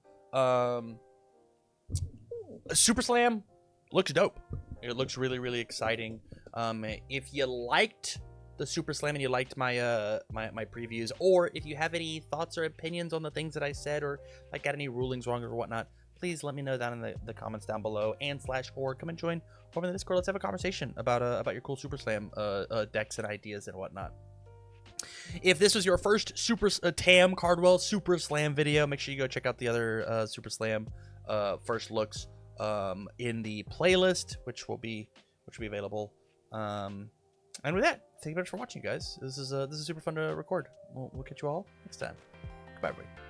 Super Slam looks dope. It looks really, really exciting. If you liked the Super Slam and you liked my my previews, or if you have any thoughts or opinions on the things that I said, or like got any rulings wrong or whatnot, please let me know down in the comments down below, and or come and join over in the Discord. Let's have a conversation about your cool Super Slam decks and ideas and whatnot. If this was your first Tam Cardwell Super Slam video, make sure you go check out the other Super Slam first looks in the playlist, which will be available. And with that, thank you very much for watching, guys. This is super fun to record. We'll catch you all next time. Goodbye, everybody.